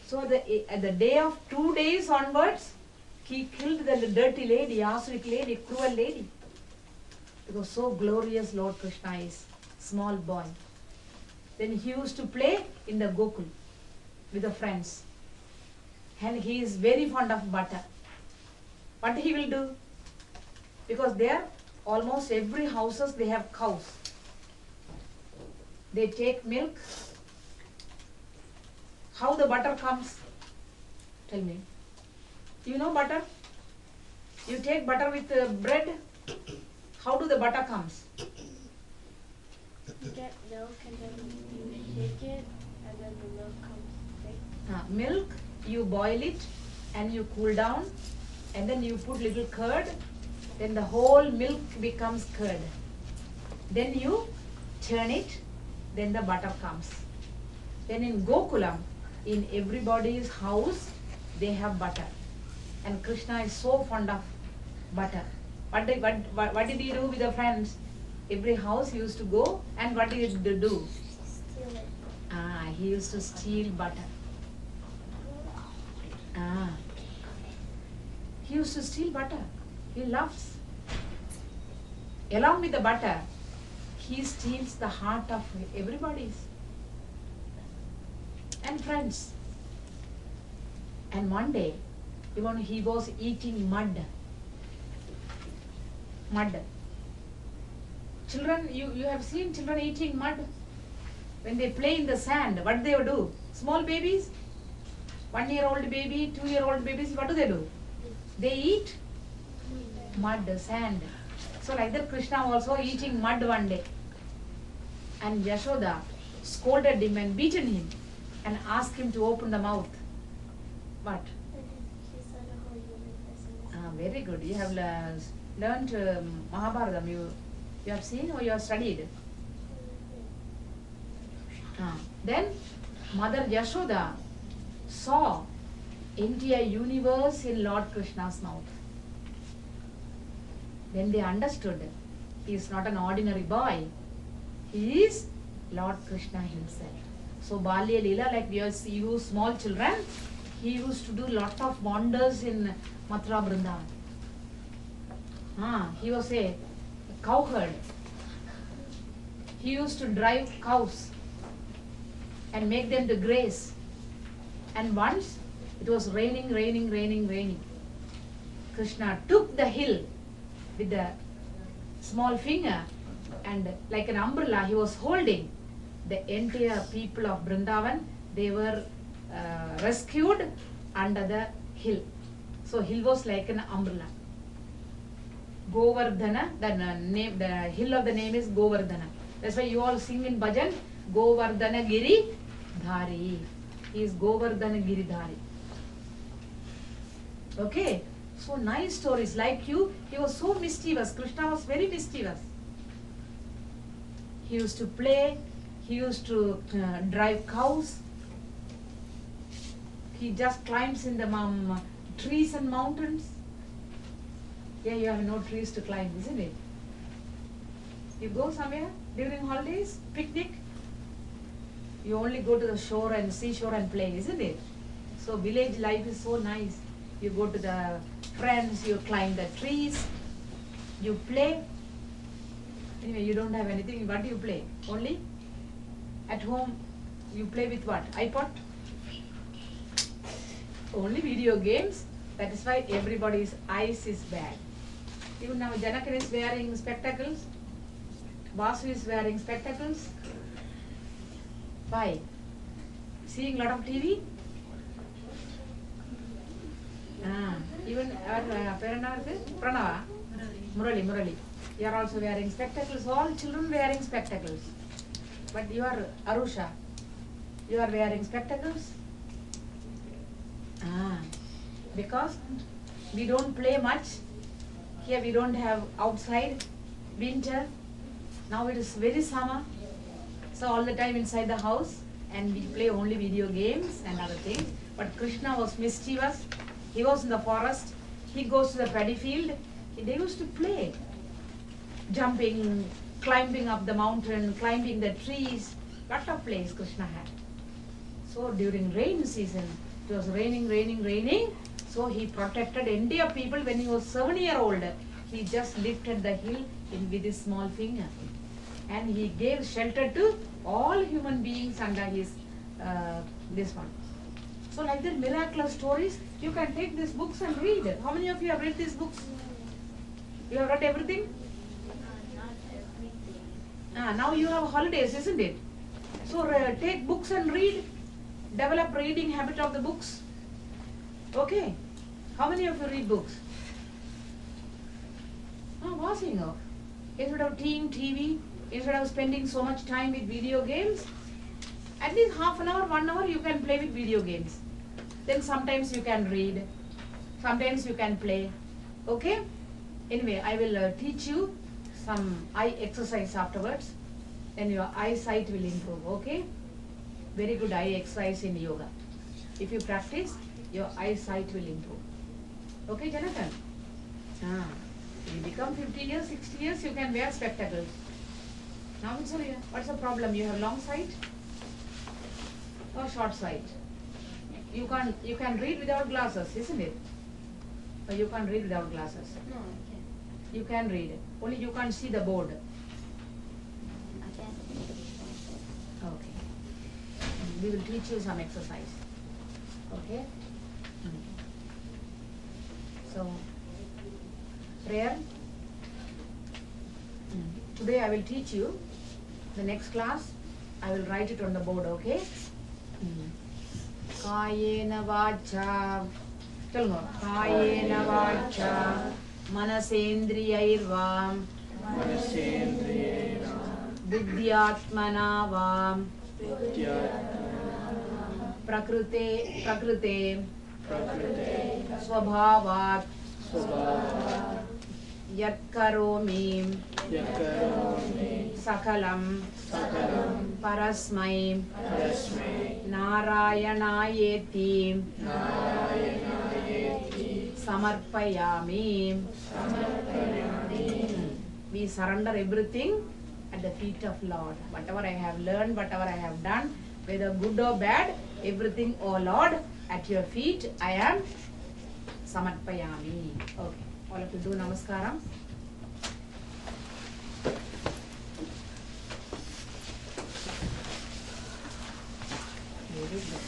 So at the day of 2 days onwards, he killed the dirty lady, Asuric lady, cruel lady. Because so glorious Lord Krishna is, small boy. Then he used to play in the Gokul with the friends. And he is very fond of butter. What he will do? Because there, almost every houses they have cows. They take milk. How the butter comes? Tell me. You know butter? You take butter with bread. How do the butter comes? You get milk and then you shake it and then the milk comes right? Milk, you boil it and you cool down and then you put little curd, then the whole milk becomes curd. Then you turn it, then the butter comes. Then in Gokulam, in everybody's house, they have butter. And Krishna is so fond of butter. What did he do with the friends? Every house he used to go, and what did he do? Steal it. He used to steal butter. He used to steal butter. He loves. Along with the butter, he steals the heart of everybody. and friends. And one day, even he was eating mud. Mud. Children, you have seen children eating mud? When they play in the sand, what they do? Small babies, 1-year-old baby, 2-year-old babies, what do? They eat mud, sand. So like that Krishna also eating mud one day. And Yashoda scolded him and beaten him and asked him to open the mouth. What? She said a whole human Very good. You have learned Mahabharatam. You have seen or you have studied? Then Mother Yashoda saw entire universe in Lord Krishna's mouth. Then they understood he is not an ordinary boy. He is Lord Krishna himself. So Balya Leela, like we use small children, he used to do lot of wonders in Mathura Vrindavan. He was a cowherd. He used to drive cows and make them to graze. And once it was raining. Krishna took the hill with the small finger and like an umbrella he was holding. The entire people of Vrindavan, they were rescued under the hill. So hill was like an umbrella. Govardhana, the hill of the name is Govardhana. That's why you all sing in bhajan, Govardhana Giri Dhari. He is Govardhana Giri Dhari. Okay, so nice stories. Like you, he was so mischievous. Krishna was very mischievous. He used to play, he used to drive cows. He just climbs in the trees and mountains. Yeah, you have no trees to climb, isn't it? You go somewhere during holidays, picnic, you only go to the shore and seashore and play, isn't it? So village life is so nice. You go to the friends, you climb the trees, you play. Anyway, you don't have anything. What do you play? Only at home you play with what? iPod? Only video games. That is why everybody's eyes is bad. Even now Janakan is wearing spectacles. Vasu is wearing spectacles. Why? Seeing lot of TV? Even our Pranava, Murali. You are also wearing spectacles. All children wearing spectacles. But you are Arusha. You are wearing spectacles? Because we don't play much. Here we don't have outside winter. Now it is very summer. So all the time inside the house and we play only video games and other things. But Krishna was mischievous. He was in the forest. He goes to the paddy field. They used to play. Jumping, climbing up the mountain, climbing the trees. Lot of plays Krishna had. So during rain season, it was raining. So he protected India people when he was 7-year-old. He just lifted the hill with his small finger. And he gave shelter to all human beings under his this one. So like that miraculous stories, you can take these books and read. How many of you have read these books? You have read everything? Not everything. Now you have holidays, isn't it? So take books and read. Develop reading habit of the books. Okay. How many of you read books? Watching. Instead of seeing TV, instead of spending so much time with video games, at least half an hour, 1 hour you can play with video games. Then sometimes you can read, sometimes you can play. Okay? Anyway, I will teach you some eye exercise afterwards. Then your eyesight will improve. Okay? Very good eye exercise in yoga. If you practice, your eyesight will improve. Okay, Jonathan? You become 50 years, 60 years, you can wear spectacles. Now, Mitsuria, what's the problem? You have long sight or short sight? You can read without glasses, isn't it? Or you can't read without glasses? No, I can't. You can read. Only you can't see the board. I can't. Okay. we will teach you some exercise. Okay? So, prayer. Today I will teach you. The next class, I will write it on the board, okay? Kayena vacha. Tell Kayena vacha. Manasendriyairvam. Buddhyatmana vam. Prakrute. Swabhavat. Yat karomi. Sakalam. Parasmai. Narayanaayeti. Samarpayami. We surrender everything at the feet of Lord. Whatever I have learned, whatever I have done, whether good or bad, everything, oh Lord, at your feet I am samarpayami. Okay, all of you do namaskaram. Very good.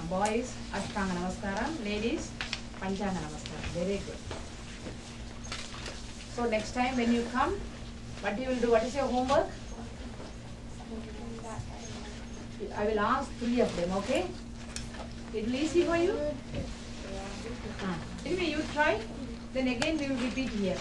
Boys, Ashtanga Namaskaram. Ladies, Panchanga Namaskaram. Very good. So next time when you come, what you will do? What is your homework? I will ask 3 of them, okay? It will easy for you? Anyway, you try. Then again we will repeat here.